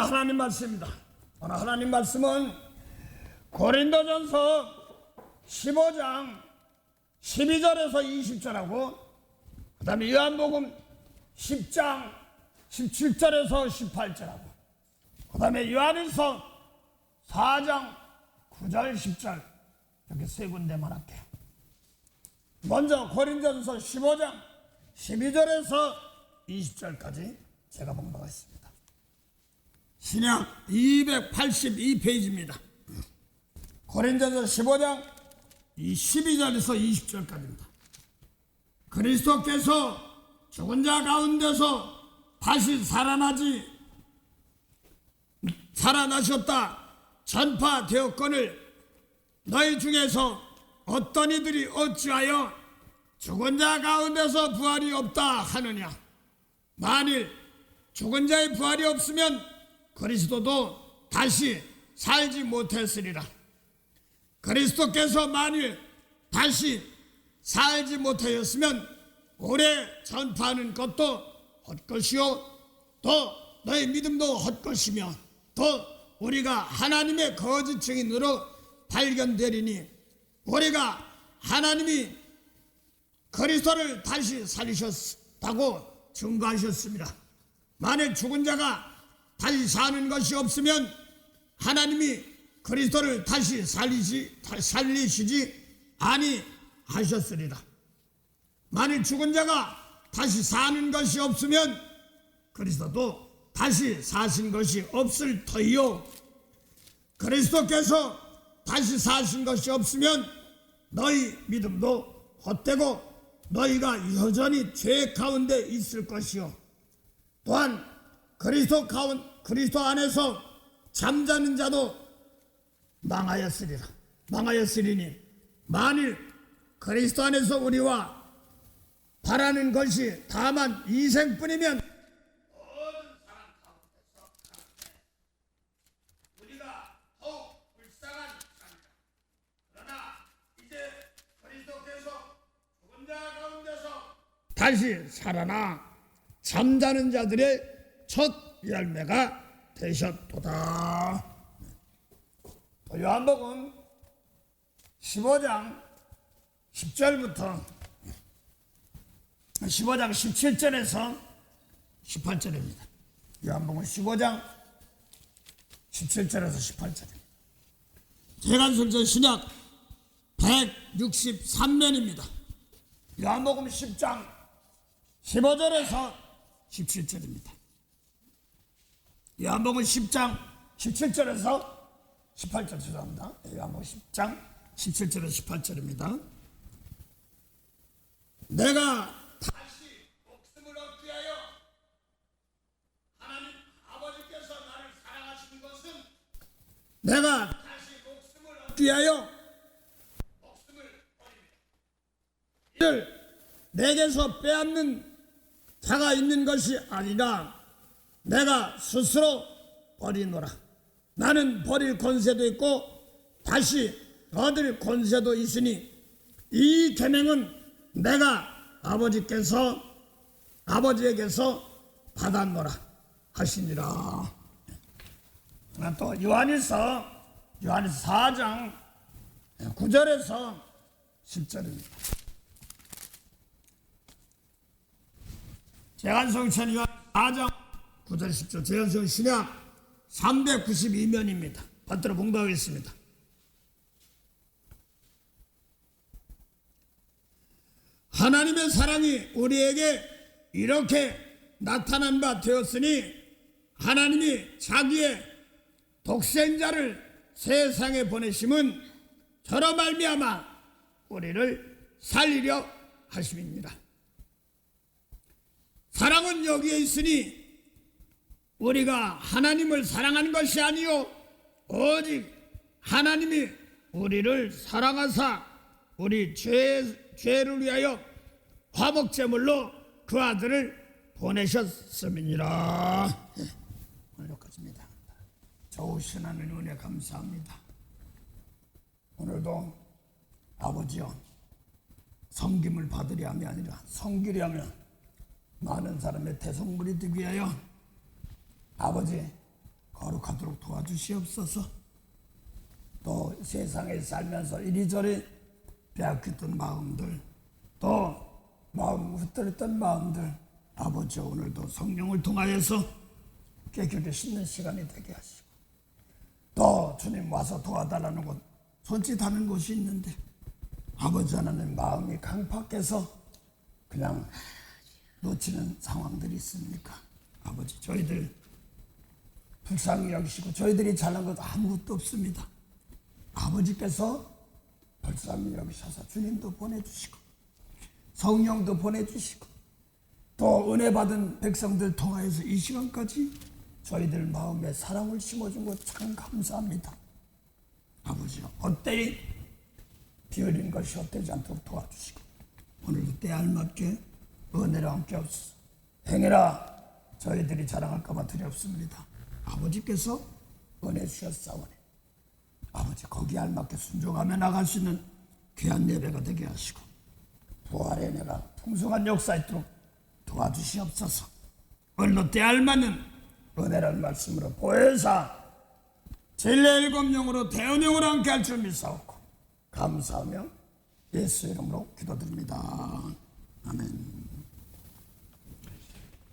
하나님 말씀입니다. 오늘 하나님 말씀은 고린도전서 15장 12절에서 20절하고 그 다음에 요한복음 10장 17절에서 18절하고 그 다음에 요한일서 4장 9절 10절 이렇게 세 군데만 할게요. 먼저 고린도전서 15장 12절에서 20절까지 제가 봉독하겠습니다. 신약 282페이지입니다. 고린도전서 15장 12절에서 20절까지입니다. 그리스도께서 죽은 자 가운데서 다시 살아나셨다 전파되었거늘 너희 중에서 어떤 이들이 어찌하여 죽은 자 가운데서 부활이 없다 하느냐. 만일 죽은 자의 부활이 없으면 그리스도도 다시 살지 못했으리라. 그리스도께서 만일 다시 살지 못하였으면 오래 전파하는 것도 헛것이요 또 너의 믿음도 헛것이며 또 우리가 하나님의 거짓 증인으로 발견되리니 우리가 하나님이 그리스도를 다시 살리셨다고 증거하셨습니다. 만일 죽은 자가 다시 사는 것이 없으면 하나님이 그리스도를 다시 살리시지 아니하셨으리라. 만일 죽은 자가 다시 사는 것이 없으면 그리스도도 다시 사신 것이 없을 터이요 그리스도께서 다시 사신 것이 없으면 너희 믿음도 헛되고 너희가 여전히 죄 가운데 있을 것이요 또한 그리스도 안에서 잠자는 자도 망하였으리니 만일 그리스도 안에서 우리와 바라는 것이 다만 이생뿐이면 모든 사람 가운데서 우리가 더욱 불쌍한 삶이다. 그러나 이제 그리스도께서 죽은 자 가운데서 다시 살아나 잠자는 자들의 첫 열매가 되셨도다. 요한복음 15장 10절부터 15장 17절에서 18절입니다. 요한복음 15장 17절에서 18절입니다. 재간술전 신약 163면입니다. 요한복음 10장 15절에서 17절입니다. 요한복음 10장 17절에서 18절 죄송합니다. 요한복음 10장 17절에서 18절입니다. 내가 다시 목숨을 얻기 위하여 하나님 아버지께서 나를 사랑하신 것은 내가 다시 목숨을 얻기 위하여 목숨을 버립니다. 이를 내게서 빼앗는 자가 있는 것이 아니라 내가 스스로 버리노라. 나는 버릴 권세도 있고 다시 얻을 권세도 있으니 이 계명은 내가 아버지에게서 받았노라 하시니라. 또 요한일서 4장 9절에서 10절입니다. 재간성천 요한 4장 9절 10절 재간성 신약 392면입니다. 받들어 봉독하겠습니다. 하나님의 사랑이 우리에게 이렇게 나타난 바 되었으니 하나님이 자기의 독생자를 세상에 보내심은 저로 말미암아 우리를 살리려 하심입니다. 사랑은 여기에 있으니 우리가 하나님을 사랑하는 것이 아니요 오직 하나님이 우리를 사랑하사 우리 죄를 위하여 화목제물로 그 아들을 보내셨음이니라. 오늘 여기까지입니다. 좋으신 하나님 은혜 감사합니다. 오늘도 아버지여 섬김을 받으려 함이 아니라 섬기려 하며 많은 사람의 대성물이 되기 위하여 아버지 거룩하도록 도와주시옵소서. 또 세상에 살면서 이리저리 빼앗겼던 마음들, 또 마음 흩어졌던 마음들, 아버지 오늘도 성령을 통하여서 깨끗이 씻는 시간이 되게 하시고, 또 주님 와서 도와달라는 곳, 손짓하는 곳이 있는데 아버지 하나님 마음이 강팍해서 그냥 놓치는 상황들이 있습니까? 아버지 저희들 불쌍히 여기시고 저희들이 잘한 것 아무것도 없습니다. 아버지께서 불쌍히 여기셔서 주님도 보내주시고 성령도 보내주시고 또 은혜 받은 백성들 통하여서 이 시간까지 저희들 마음에 사랑을 심어준 것 참 감사합니다. 아버지 헛되이 비어린 것이 헛되지 않도록 도와주시고 오늘도 때 알맞게 은혜를 함께 없소서. 행해라 저희들이 자랑할까봐 두렵습니다. 아버지께서 은혜 주셨사오니 아버지 거기에 알맞게 순종하며 나갈 수 있는 귀한 예배가 되게 하시고 부활의 은혜가 풍성한 역사 있도록 도와주시옵소서. 오늘도 때 알맞는 은혜라는 말씀으로 보혜사 진리의 일곱 영으로 대언영으로 함께 할 줄 믿사옵고 감사하며 예수 이름으로 기도드립니다. 아멘.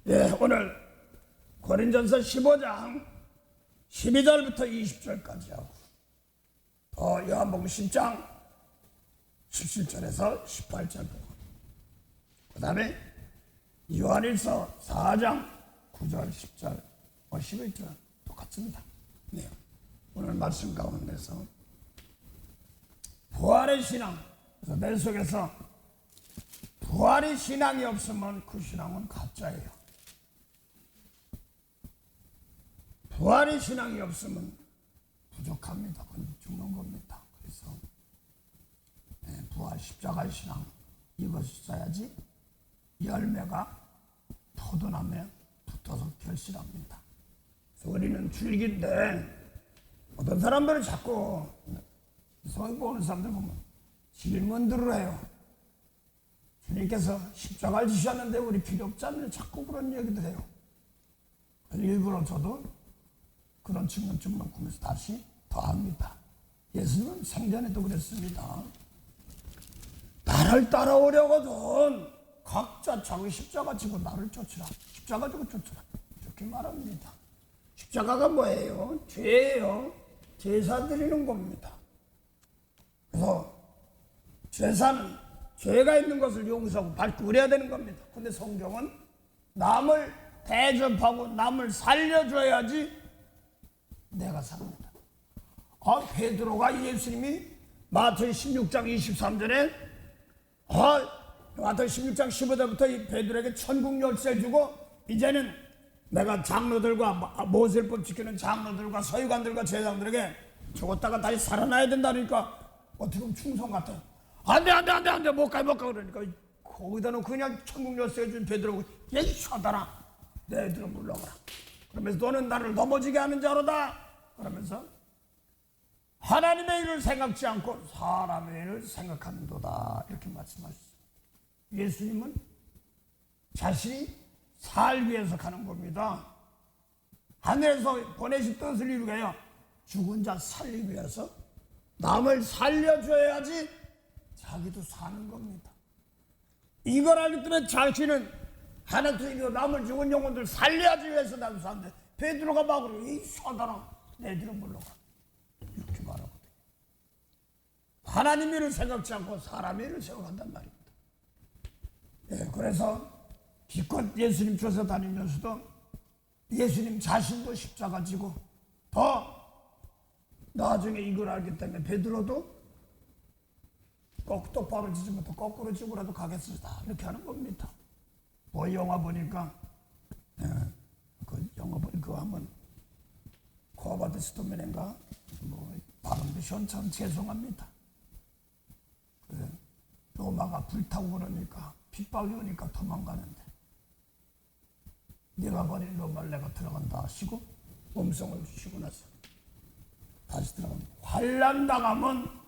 예, 오늘 고린전서 15장 12절부터 20절까지 하고 또 요한복음 10장 17절에서 18절 보고 그 다음에 요한일서 4장 9절 10절 11절 똑같습니다. 네. 오늘 말씀 가운데서 부활의 신앙, 그래서 내 속에서 부활의 신앙이 없으면 그 신앙은 가짜예요. 부활의 신앙이 없으면 부족합니다. 그건 죽는 겁니다. 그래서 부활 십자가의 신앙 이것이 있어야지 열매가 포도나무에 붙어서 결실합니다. 그래서 우리는 줄기인데 어떤 사람들은 자꾸 성경 보는 사람들 보면 질문들을 해요. 주님께서 십자가를 지셨는데 우리 필요 없잖아요. 자꾸 그런 얘기도 해요. 일부러 저도 그런 측면 꾸면서 다시 더합니다. 예수님은 생전에도 그랬습니다. 나를 따라오려거든 각자 자기 십자가 지고 나를 쫓으라. 십자가 지고 쫓으라. 이렇게 말합니다. 십자가가 뭐예요? 죄예요. 제사 드리는 겁니다. 그래서 제사는 죄가 있는 것을 용서하고 밟고 그래야 되는 겁니다. 근데 성경은 남을 대접하고 남을 살려줘야지 내가 삽니다. 베드로가 예수님이 마태복음 16장 23절에 마태복음 16장 15절부터 베드로에게 천국 열쇠 주고 이제는 내가 장로들과 모세율법 지키는 장로들과 서기관들과 제사장들에게 죽었다가 다시 살아나야 된다니까 어떻게 보면 충성 같아요. 안돼 못 가 그러니까 거기다 놓고 그냥 천국 열쇠 준 베드로가 얘 쳐다라 내 애들은 물러가라. 그러면서 너는 나를 넘어지게 하는 자로다. 그러면서 하나님의 일을 생각지 않고 사람의 일을 생각하는도다 이렇게 말씀하셨어요. 예수님은 자신이 살기 위해서 가는 겁니다. 하늘에서 보내신 뜻을 이루게 해요. 죽은 자 살리기 위해서 남을 살려줘야지 자기도 사는 겁니다. 이걸 알기 때문에 자신은 하나님께서 남을 죽은 영혼들 살려야지 위해서 나도 사는데 베드로가 막 그러고 이 사단아 내들은 물러가 이렇게 말하거든요. 하나님 일을 생각지 않고 사람 일을 생각한단 말입니다. 예, 그래서 기껏 예수님 쫓아다니면서도 예수님 자신도 십자가 지고 더 나중에 이걸 알기 때문에 베드로도 꼭 똑바로 지지 못해 거꾸로 지고라도 가겠습니다. 이렇게 하는 겁니다. 뭐 영화 보니까 그 영화 보니까 한번 코아바드 스토맨인가 뭐 발음도 시원찮 죄송합니다. 그래, 로마가 불타고 그러니까 핍박이 오니까 도망가는데 내가 버린 로마를 내가 들어간다 하시고 음성을 주시고 나서 다시 들어갑니다. 환난 당하면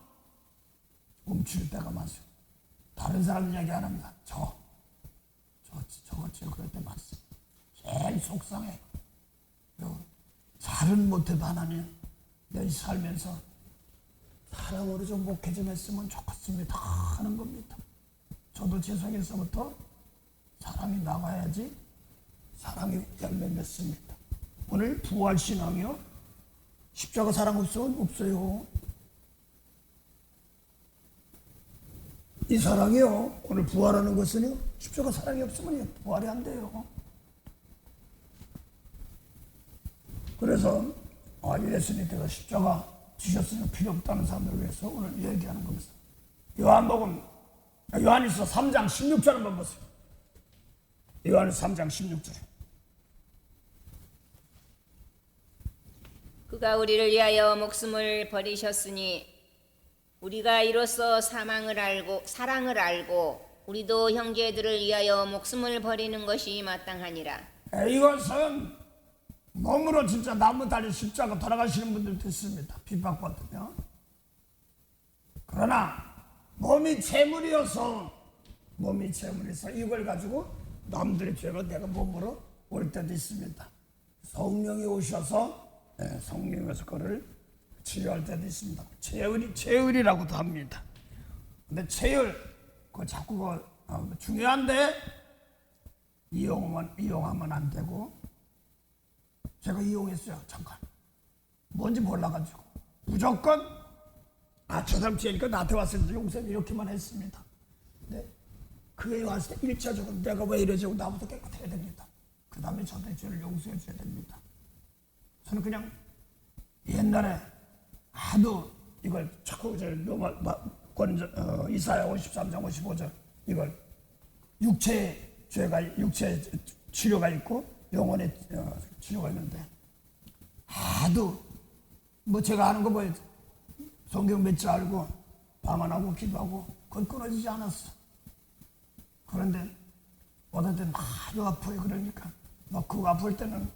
움츠릴 때가 많습니다. 다른 사람 이야기 안 합니다. 저거 그럴 때 많습니다. 제일 속상해. 잘은 못해도 하나님 내 살면서 사랑으로 좀 목회 좀 했으면 좋겠습니다 하는 겁니다. 저도 제 속에서부터 사랑이 나가야지 사랑이 열매 맺습니다. 오늘 부활신앙이요, 십자가 사랑 없으면 없어요. 이 사랑이요, 오늘 부활하는 것은요, 십자가 사랑이 없으면 부활이 안 돼요. 그래서 예수님께서 십자가 지셨으면 필요 없다는 사람들을 위해서 오늘 얘기하는 겁니다. 요한일서 3장 16절 한번 보세요. 요한일서 3장 16절. 그가 우리를 위하여 목숨을 버리셨으니 우리가 이로써 사랑을 알고 우리도 형제들을 위하여 목숨을 버리는 것이 마땅하니라. 이것은 몸으로 진짜 나무 달린 십자가 돌아가시는 분들도 있습니다. 핍박받으며. 그러나 몸이 재물이어서 이걸 가지고 남들의 죄를 내가 몸으로 올 때도 있습니다. 성령이 오셔서 성령에서 그를 치료할 때도 있습니다. 체율이라고도 합니다. 근데 체율 그거 자꾸 중요한데 이용하면 안 되고, 제가 이용했어요. 잠깐 뭔지 몰라가지고 무조건 저 사람 죄니까 나한테 왔을 때 용서 이렇게만 했습니다. 근데 그에 왔을 때 1차적으로 내가 왜 이러지 하고 나부터 깨끗해야 됩니다. 그 다음에 저한테 죄를 용서해 줘야 됩니다. 저는 그냥 옛날에 하도 이걸 자꾸 이사야 53장 55절 이걸 육체의 죄가, 육체의 치료가 있고 영혼의 치료가 있는데, 하도 제가 하는 거 성경 몇 줄 알고 방언하고 기도하고 그건 끊어지지 않았어. 그런데 어떤 때는 아주 아파요. 그러니까 그거 아플 때는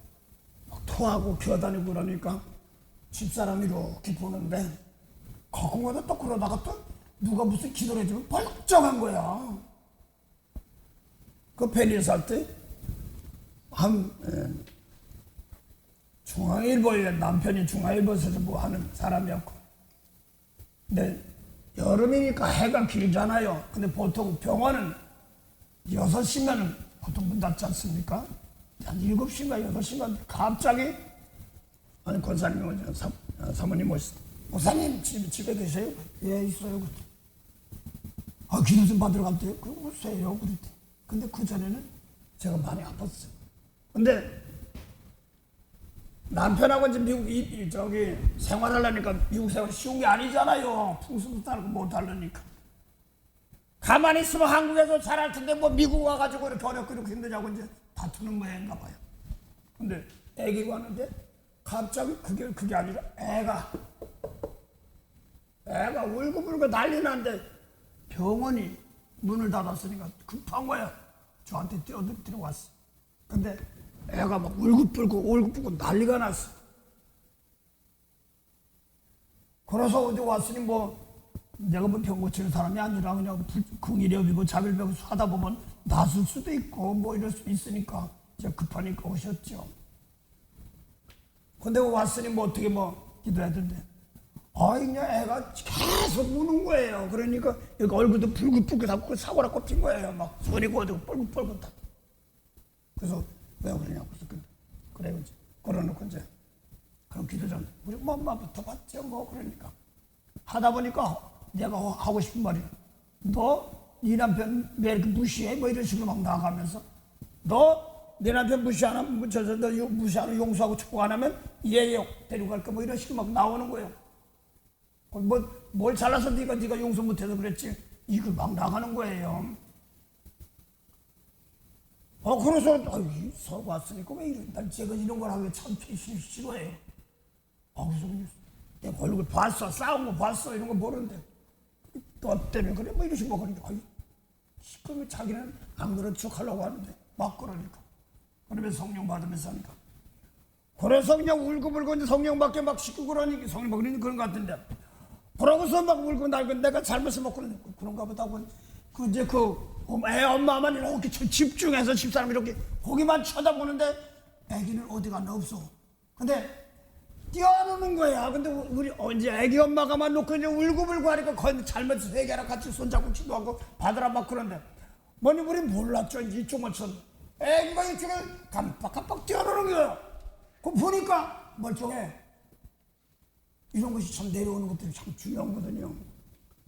토하고 기어다니고 그러니까 집사람이 이렇게 보는데 가끔가다 또 그러다가 또 누가 무슨 기도를 해주면 벌쩍한 거야. 그 베니스 할 때 중앙일보에 남편이 중앙일보에서 하는 사람이었고, 근데 여름이니까 해가 길잖아요. 근데 보통 병원은 6시면 보통 문 닫지 않습니까? 한 7시인가 8시인가 갑자기 권사님이 사모님 오셨어. 목사님 집에 계세요? 예, 있어요. 기도 좀 받으러 갈때요? 글쎄요. 그랬대. 근데 그 전에는 제가 많이 아팠어요. 근데 남편하고 이제 미국 생활하려니까 미국 생활이 쉬운 게 아니잖아요. 풍수도 다르고 못 다르니까. 가만히 있으면 한국에서 잘할 텐데 미국 와가지고 이렇게 어렵고 이렇게 힘드냐고 이제 다투는 모양인가 봐요. 근데 애기가 왔는데 갑자기 그게 아니라 애가 울고불고 난리 났는데 병원이 문을 닫았으니까 급한 거야. 저한테 뛰어들어왔어. 근데 애가 막 울고불고 난리가 났어. 그래서 어디 왔으니 내가 병 고치는 사람이 아니라 그냥 궁일이업이고 자빌병 하다 보면 낫을 수도 있고 이럴 수 있으니까 이제 급하니까 오셨죠. 근데 왔으니 어떻게 기도해야 된대. 그냥 애가 계속 우는 거예요. 그러니까 여기 얼굴도 붉게 닫고 사고라 꼽힌 거예요. 막 손이 고지고 뻘긋뻘긋 다. 그래서 왜 그러냐고. 그래 이제 걸어놓고 이제 그럼 기도 좀 우리 엄마부터 받죠 그러니까 하다 보니까 내가 하고 싶은 말이, 네 남편 왜 이렇게 무시해? 이런 식으로 막 나가면서 내 남편 무시하나 너 무시하나 용서하고 축복 안 하면 얘 데리고 갈까 이런 식으로 막 나오는 거예요. 뭘 잘라서 네가 용서 못해서 그랬지. 이걸 막 나가는 거예요. 그래서 서고 왔으니까 왜 난 제가 이런 걸 하기 참 싫어해요. 그래서 내가 얼굴 봤어, 싸운 거 봤어, 이런 거 모르는데 너 때문에 그래 이런 식으로 그러니까 그러면 자기는 안 그런 척 하려고 하는데 막 그러니까. 그러면서 성령 받으면서 하니까. 그래서 그냥 울고불고 이제 성령밖에 막 시키고 그러니까 성령 받으니까 그런 것 같은데. 그러고서 막 울고 날고 내가 잘못을 먹고 그런가 보다 하고 애 엄마만 이렇게 집중해서 집사람 이렇게 거기만 쳐다보는데 애기는 어디 갔나 없어. 근데 뛰어노는 거야. 근데 우리 언제 애기 엄마가만 놓고 이제 울고불고 하니까 거의 잘못해서 회개랑 같이 손잡고 기도하고 받으라 막 그런데 뭐니 우리 몰랐죠. 이쪽만처럼 애기가 이쪽에 깜빡깜빡 뛰어노는 거야. 그거 보니까 멀쩡해. 이런 것이 참 내려오는 것들이 참 중요하거든요.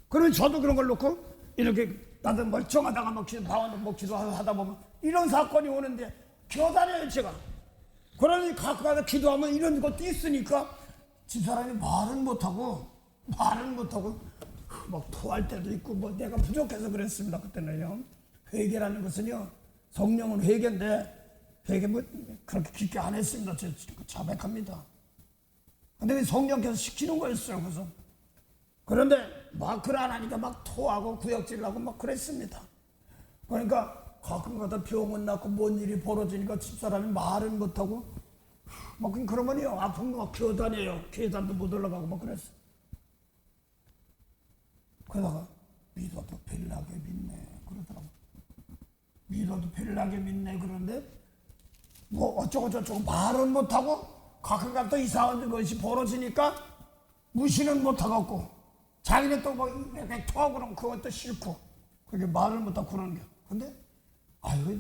그러면 저도 그런 걸 놓고 이렇게 나도 멀쩡하다가 막 기도하다 보면 이런 사건이 오는데 겨다녀요 제가. 그러니 가끔 가다 기도하면 이런 것도 있으니까 집사람이 말은 못하고 막 토할 때도 있고 뭐 내가 부족해서 그랬습니다. 그때는요. 회개라는 것은요. 성령은 회개인데 회개 뭐 그렇게 깊게 안 했습니다. 제 자백합니다. 근데 성령께서 시키는 거였어요. 그래서 그런데 마크를 안 하니까 막 토하고 구역질하고 막 그랬습니다. 그러니까 가끔 가다 병원 낳고 뭔 일이 벌어지니까 집사람이 말은 못하고 막 그러면요 아픈 거 막 기어다녀요. 계단도 못 올라가고 막 그랬어. 그러다가 믿어도 별나게 믿네 그러더라고. 믿어도 별나게 믿네 그런데 뭐 어쩌고저쩌고 말은 못하고 가끔 가다 이상한 것이 벌어지니까 무시는 못하겠고 자기는 또뭐 이렇게 토하고 그러면 그것도 싫고 그렇게 말을 못하고 그러는 게 근데 아유,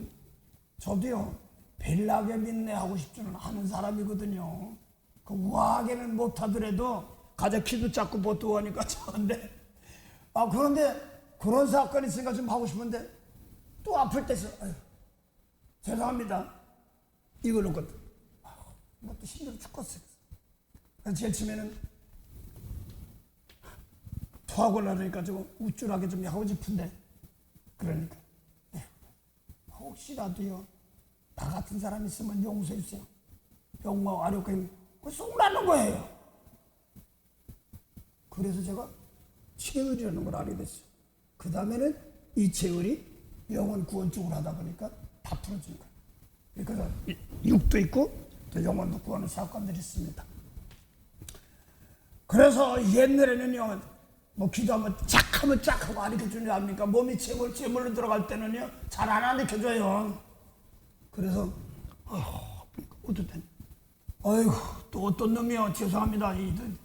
저도요, 별나게 믿네 하고 싶지는 않은 사람이거든요. 그 우아하게는 못하더라도 가자 키도 작고 뭣도 하니까 저런데 그런데 그런 사건이 있으니까 좀 하고 싶은데 또 아플 때서 아유, 죄송합니다. 이걸로 것도 이것도 힘들어 죽겠어요. 그래서 제일 처음에는 토하고 나니까 좀 우쭐하게 좀 하고 싶은데 그러니까 혹시라도요 나 같은 사람 있으면 용서해 주세요. 병마 아력하면 속 나는 거예요. 그래서 제가 체을이라는 걸 알게 됐어요. 그 다음에는 이 체을이 영혼 구원 쪽으로 하다 보니까 다 풀어진 거예요. 그래서 육도 있고 또 영혼도 구하는 사건들이 있습니다. 그래서 옛날에는요 뭐 기도하면 짝하면 짝하고 안 익혀주는 줄 압니까? 몸이 제물로 들어갈 때는요 잘 안 익혀줘요. 그래서 어쨌든 아이고 또 어떤 놈이요 죄송합니다. 이들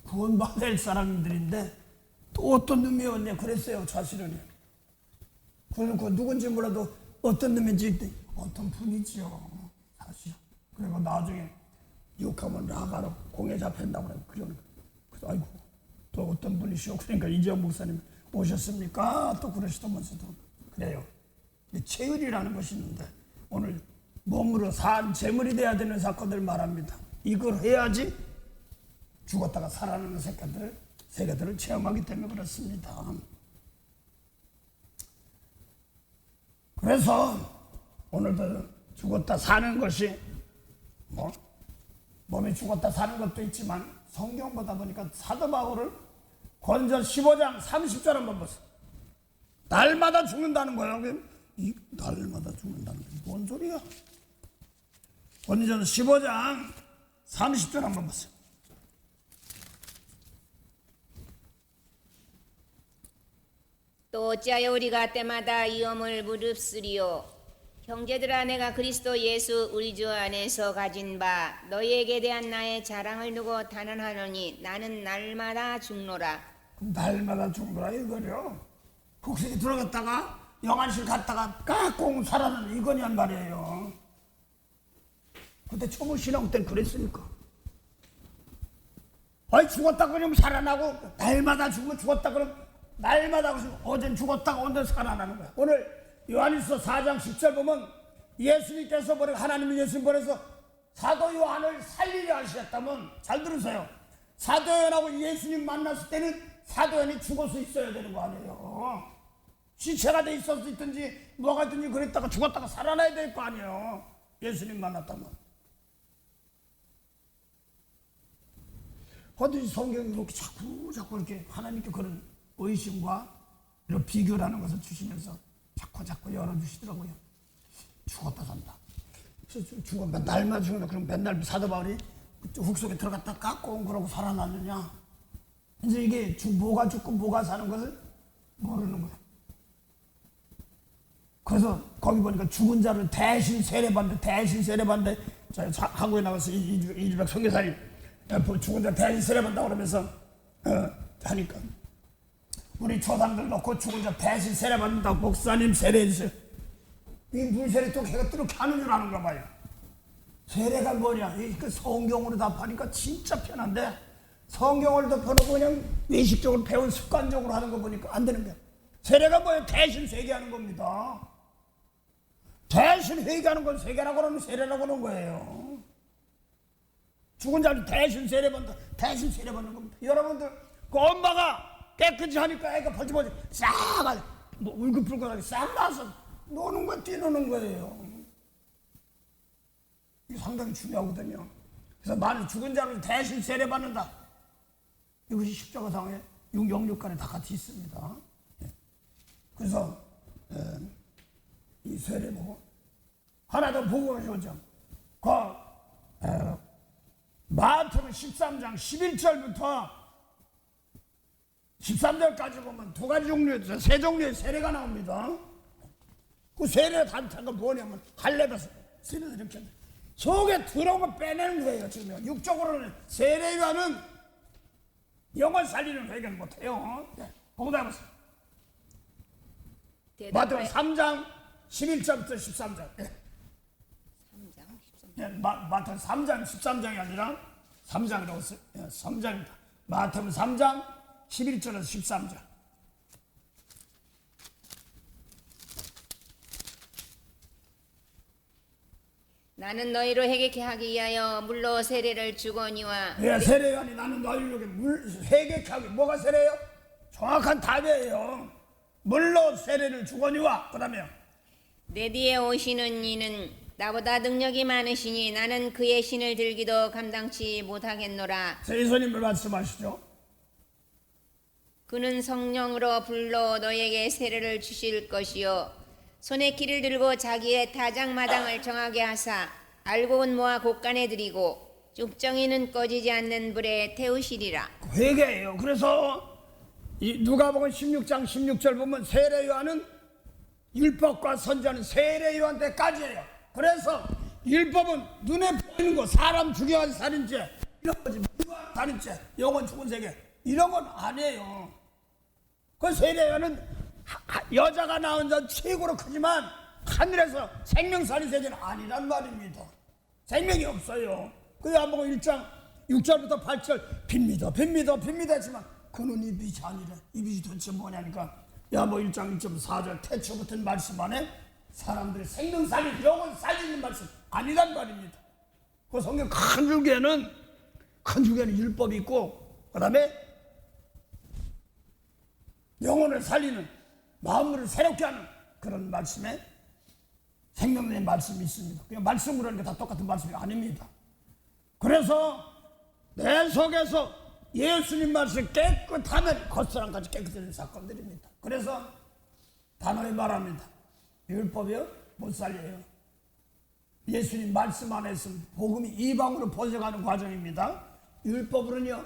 구원받을 사람들인데 또 어떤 놈이요 네 그랬어요 사실은. 그러니까 누군지 몰라도 어떤 놈인지 어떤 분이지요 사실. 그리고 나중에 욕하면 나가로 공에 잡힌다고 그러는 거예요. 그래서 아이고 또 어떤 분이시오? 그러니까 이재영 목사님 오셨습니까? 또 그러시다면서도 그래요. 체을이라는 것이 있는데 오늘 몸으로 산 재물이 돼야 되는 사건들 말합니다. 이걸 해야지 죽었다가 살아나는 세계들을 체험하기 때문에 그렇습니다. 그래서 오늘도 죽었다 사는 것이 뭐 몸이 죽었다 사는 것도 있지만 성경 보다 보니까 사도 바울을 권전 15장 30절 한번 보세요. 날마다 죽는다는 거예요. 날마다 죽는다는 게 뭔 소리야? 권전 15장 30절 한번 보세요. 또 어찌하여 우리가 때마다 위험을 무릅쓰리요. 형제들아 내가 그리스도 예수 우리 주 안에서 가진 바 너희에게 대한 나의 자랑을 두고 단언하노니 나는 날마다 죽노라. 날마다 죽노라 이거요. 혹시 들어갔다가 영안실 갔다가 까꿍 살아나는 이거냔 말이에요. 그때 초보 신앙 때는 그랬으니까. 아니 죽었다 그러면 살아나고 날마다 죽으면 죽었다 그러면 날마다 어젠 죽었다가 오늘 살아나는 거야. 오늘 요한일서 4장 10절 보면 예수님께서 하나님이 예수님 보내서 사도 요한을 살리려 하셨다면 잘 들으세요. 사도 요한하고 예수님 만났을 때는 사도 요한이 죽어서 있어야 되는 거 아니에요. 시체가 돼 있었든지 뭐가 있든지 그랬다가 죽었다가 살아나야 될 거 아니에요. 예수님 만났다면. 어디 성경이 이렇게 자꾸 이렇게 하나님께 그런 의심과 이런 비교라는 것을 주시면서 자꾸 열어주시더라고요. 죽었다 산다. 죽으면 날마다 죽는다. 그럼 맨날 사도 바울이 흙 속에 들어갔다 깎고 그러고 살아났느냐. 이제 이게 뭐가 죽고 뭐가 사는 것을 모르는 거야. 그래서 거기 보니까 죽은 자를 대신 세례받는데 한국에 나가서 이주백 선교사님 죽은 자 대신 세례받는다 그러면서 하니까 우리 조상들 놓고 죽은 자 대신 세례받는다고 목사님 세례해주세요. 이 물세례 또 걔가 그렇게 하는 줄 아는가 봐요. 세례가 뭐냐? 그 성경으로 답하니까 진짜 편한데 성경을 덮어놓고 그냥 외식적으로 배운 습관적으로 하는 거 보니까 안 되는 거야. 세례가 뭐예요? 대신 회개하는 겁니다. 대신 회개하는 건 세례라고 하는 세례라고 하는 거예요. 죽은 자를 대신 세례받는다. 대신 세례받는 겁니다. 여러분들 그 엄마가 깨끗이 하니까 애가 벌쩍벌쩍 싹 울긋불긋하게 싹 나서 노는 거 뛰노는 거예요. 이게 상당히 중요하거든요. 그래서 많은 죽은 자를 대신 세례받는다. 이것이 십자가상에 666간에 다 같이 있습니다. 그래서 이 세례 보고 하나 더 보고 오죠. 마태복음 13장 11절부터 13절까지 보면 두 가지 종류의 세 종류의 세례가 나옵니다. 그 세례 단체가 뭐냐면 할례에서 세례를 이렇게 속에 들어온 거 빼내는 거예요. 지금 육적으로는 세례와는 영혼 살리는 회개를 못해요. 네, 보다 해보세요. 마태복음 3장 11절부터 13절. 네. 3장 13절. 네, 마태복음 3장 13장이 아니라 3장이라고 써요. 네, 3장입니다. 마태복음 3장 11절에서 13절. 나는 너희로 회개케 하기 위하여 물로 세례를 주거니와 예, 세례요한이 나는 너희에게 회개케 하기. 뭐가 세례예요? 정확한 답이에요. 물로 세례를 주거니와 그 다음에요. 내 뒤에 오시는 이는 나보다 능력이 많으시니 나는 그의 신을 들기도 감당치 못하겠노라. 예수님을 말씀하시죠. 그는 성령으로 불로 너에게 세례를 주실 것이요 손에 키를 들고 자기의 타작마당을 정하게 하사 알고 온 모아 곳간에 들이고 쭉정이는 꺼지지 않는 불에 태우시리라. 회개예요. 그래서 이 누가복음 16장 16절 보면 세례요한은 율법과 선지자는 세례요한 때까지예요. 그래서 율법은 눈에 보이는 거 사람 죽여간 살인죄 이런 거지. 살인죄, 영혼 죽은 세계 이런 건 아니에요. 그 세례요한은 여자가 낳은 자 최고로 크지만 하늘에서 생명살인 세계는 아니란 말입니다. 생명이 없어요. 그 요한복음 1장 6절부터 8절 빕니다 했지만 그는 이 빛이 아니라 이 빛이 도대체 뭐냐니까 요한복음 1장 1.4절 태초 같은 말씀 안에 사람들의 생명살린 영혼 살리는 말씀 아니란 말입니다. 그 성경 큰 줄기에는 율법이 있고 그 다음에 영혼을 살리는 마음을 새롭게 하는 그런 말씀에 생명의 말씀이 있습니다. 그냥 말씀으로 하는 게 다 똑같은 말씀이 아닙니다. 그래서 내 속에서 예수님 말씀 깨끗하면 겉사람까지 깨끗해지는 사건들입니다. 그래서 단호히 말합니다. 율법이요? 못 살려요. 예수님 말씀 안에서 복음이 이방으로 번져가는 과정입니다. 율법으로는요,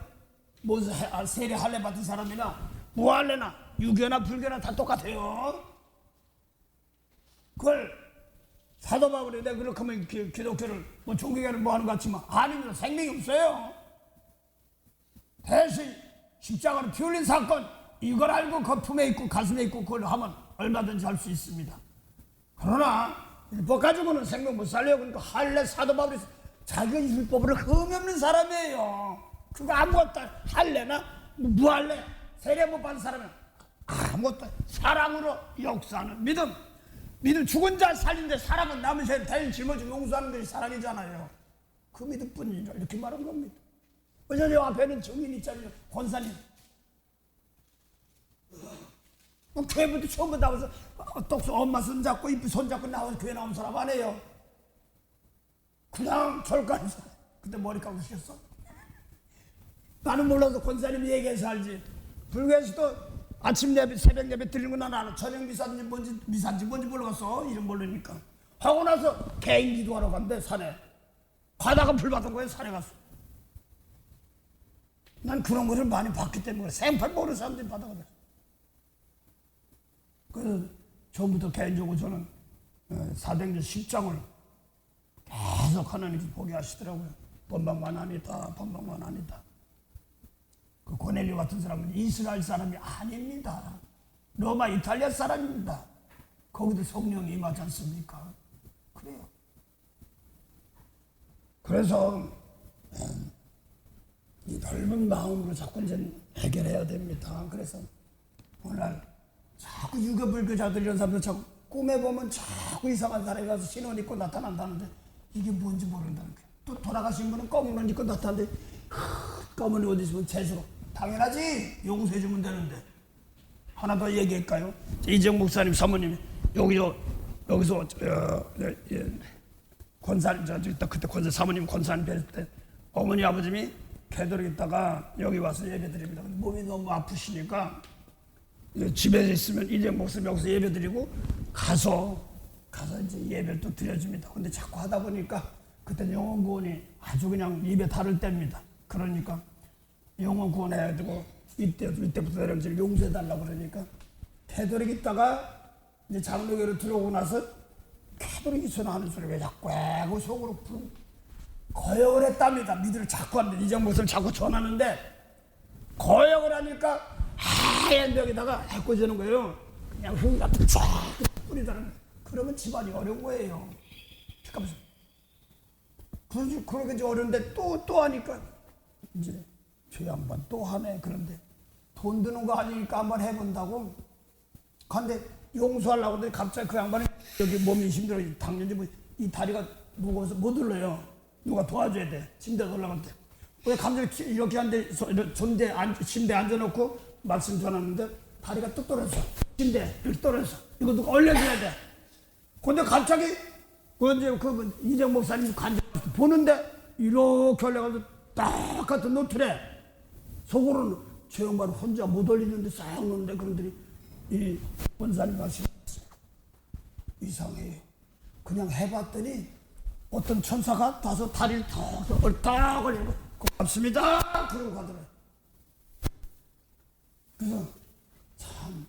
세례 할례 받은 사람이나 무할례나 유교나 불교나 다 똑같아요. 그걸 사도 바울이 내가 그렇게 하면 기독교를 종교계를 뭐 하는 것 같지만 아닙니다. 생명이 없어요. 대신 십자가로 피 흘린 사건 이걸 알고 거품에 있고 가슴에 있고 그걸 하면 얼마든지 할 수 있습니다. 그러나 율법 가지고는 생명 못 살려요. 그러니까 할례 사도 바울이 자기가 율법으로 흠이 없는 사람이에요. 그거 아무것도 할례나 무할례 세례 못 받은 사람은 아무것도 사랑으로 역사하는 믿음 죽은 자 살린데 사랑은 남은 죄를 대신 짊어지고 용서하는 것이 사랑이잖아요. 그 믿음뿐이라 이렇게 말한 겁니다. 어제 저 앞에는 정인 있잖아요. 권사님 교회부터 처음부터 나와서 똑소 엄마 손잡고 이쁘 손잡고 나와서 교회 나온 사람 아니에요. 그냥 절간에서 그때 머리 감으셨어. 나는 몰라서 권사님이 얘기해서 알지. 불교에서도 아침 예배 새벽 예배 드리는 건 나는 저녁 미사인지 뭔지 모르겠어. 이름 모르니까 하고 나서 개인 기도하러 간대. 산에 가다가 불 받은 거예요. 산에 갔어. 난 그런 것을 많이 봤기 때문에 생판 모르는 사람들이 받아가지고 그래서 처음부터 개인적으로 저는 사도행전 10장을 계속 하나님께서 보게 하시더라고요. 본방만 아니다. 본방만 아니다. 그 고넬료 같은 사람은 이스라엘 사람이 아닙니다. 로마 이탈리아 사람입니다. 거기도 성령이 임하지 않습니까? 그래요. 그래서 이 넓은 마음으로 자꾸 이제 해결해야 됩니다. 그래서 오늘날 자꾸 유교불교자들 이런 사람들 자꾸 꿈에 보면 자꾸 이상한 사람이 가서 신옷 입고 나타난다는데 이게 뭔지 모른다는 거예요. 또 돌아가신 분은 검은 옷 입고 나타나는데 검은 옷 입으면 재수로 당연하지 용서해주면 되는데. 하나 더 얘기할까요? 이정 목사님 사모님이 여기서 권산 그때 권산 사모님 권산 뵐 때 어머니 아버님이 개도록 있다가 여기 와서 예배드립니다. 몸이 너무 아프시니까 집에 있으면 이정 목사님 여기서 예배드리고 가서 이제 예배를 또 드려줍니다. 근데 자꾸 하다 보니까 그때 영혼 구원이 아주 그냥 입에 다를 때입니다. 그러니까 영혼 구원해야 되고 이때부터 내려서 용서해달라고 그러니까 개도록 있다가 이제 장로교로 들어오고 나서 개도록 있으나 하는 소리가 자꾸 하고 속으로 거역을 했답니다. 믿음을 자꾸 합니다. 이정 목사님 자꾸 전하는데 거역을 하니까 하얀 벽에다가 해코지는 거예요. 그냥 흙 같은 쫙 뿌리다는 거예요. 그러면 집안이 어려운 거예요. 잠깐만. 그렇게 이제 어려운데 또 하니까 이제 죄 한번 또 하네. 그런데 돈 드는 거 아니니까 한번 해본다고. 근데 용서하려고 하는데 갑자기 그 양반이 여기 몸이 힘들어. 당연히 뭐 이 다리가 무거워서 못 올라요. 누가 도와줘야 돼. 침대에 올라갈 때. 왜 갑자기 이렇게 하는데 침대에 앉아놓고 말씀 전하는데 다리가 뚝 떨어져. 침대 이렇게 떨어져. 이거 누가 올려줘야 돼. 근데 갑자기 그 이정 목사님 관절 보는데 이렇게 올려가지고 딱 같은 노트래. 속으로는 저 양반 혼자 못 올리는데 싹 놓는데 그런들이 이 원사님 말씀이 이상해. 그냥 해봤더니 어떤 천사가 다소 다리를 턱 얼딱 올리고 고맙습니다 그러고 가더라고요. 그래서 참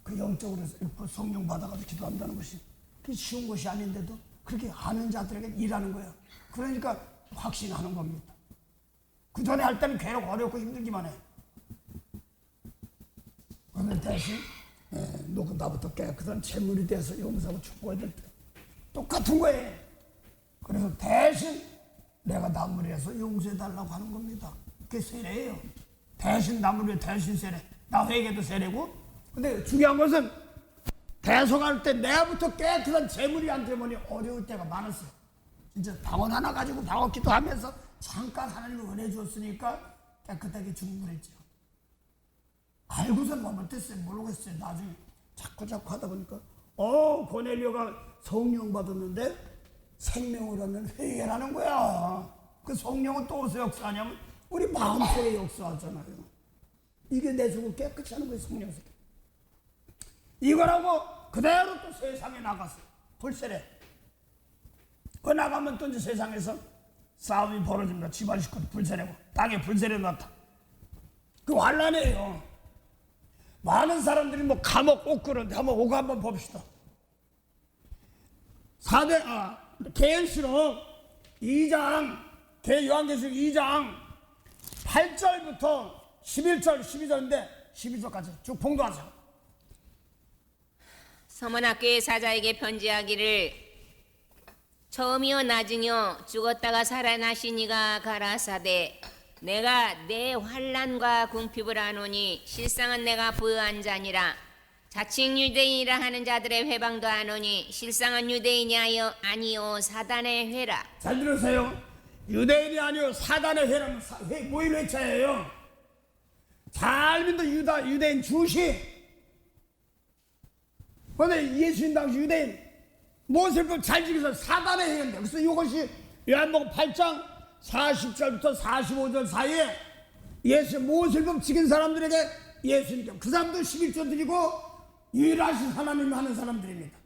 그 영적으로 성령 받아가지고 기도한다는 것이 그게 쉬운 것이 아닌데도 그렇게 아는 자들에게 일하는 거예요. 그러니까 확신하는 겁니다. 그 전에 할 때는 괴롭고 어렵고 힘들기만 해. 오늘 대신 누구 나부터 깨끗한 재물이 돼서 용서하고 축복해야 될 때 똑같은 거예요. 그래서 대신 내가 남을 위해서 용서해달라고 하는 겁니다. 그게 세례예요. 대신 남을 위해 대신 세례. 나 회개도 세례고. 근데 중요한 것은 대속할 때 내가부터 깨끗한 재물이 안 되면 어려울 때가 많았어요. 진짜 방언 하나 가지고 방언 기도하면서 잠깐 하나님이 은혜 주었으니까 깨끗하게 충분했죠. 알고선 뭐 못했어요. 모르겠어요. 나중에 자꾸 하다 보니까 고넬료가 성령 받았는데 생명을 얻는 회개라는 거야. 그 성령은 또 어디서 역사하냐면 우리 마음속에 역사하잖아요. 이게 내 속을 깨끗이 하는 거예요. 성령 속에. 이거라고 그대로 또 세상에 나갔어요. 불세례. 그 나가면 또 이제 세상에서 싸움이 벌어집니다. 집안 식구도 불세례고 땅에 불세례 났다. 그 환란이에요. 많은 사람들이 뭐 감옥 옥 그런데 한번 봅시다. 계시록 2장 요한계시록 2장 8절부터 11절 12절인데 12절까지 쭉 봉도하세요. 서문학교의 사자에게 편지하기를 처음이요 나중이요 죽었다가 살아나신 이가 가라사대 내가 내 환난과 궁핍을 아노니 실상은 내가 부유한 자니라. 자칭 유대인이라 하는 자들의 회방도 아노니 실상은 유대인이 아니요 사단의 회라. 잘 들으세요. 유대인이 아니요 사단의 회라면 모인 회차예요. 잘 믿는 유대인 주시. 그런데 예수님 당시 유대인 모세를 잘 지켜서 사단의 회인데 그래서 이것이 요한복음 8장 40절부터 45절 사이에 예수 모세를 지킨 사람들에게 예수님께 그 사람도 11조 드리고 유일하신 하나님이 하는 사람들입니다.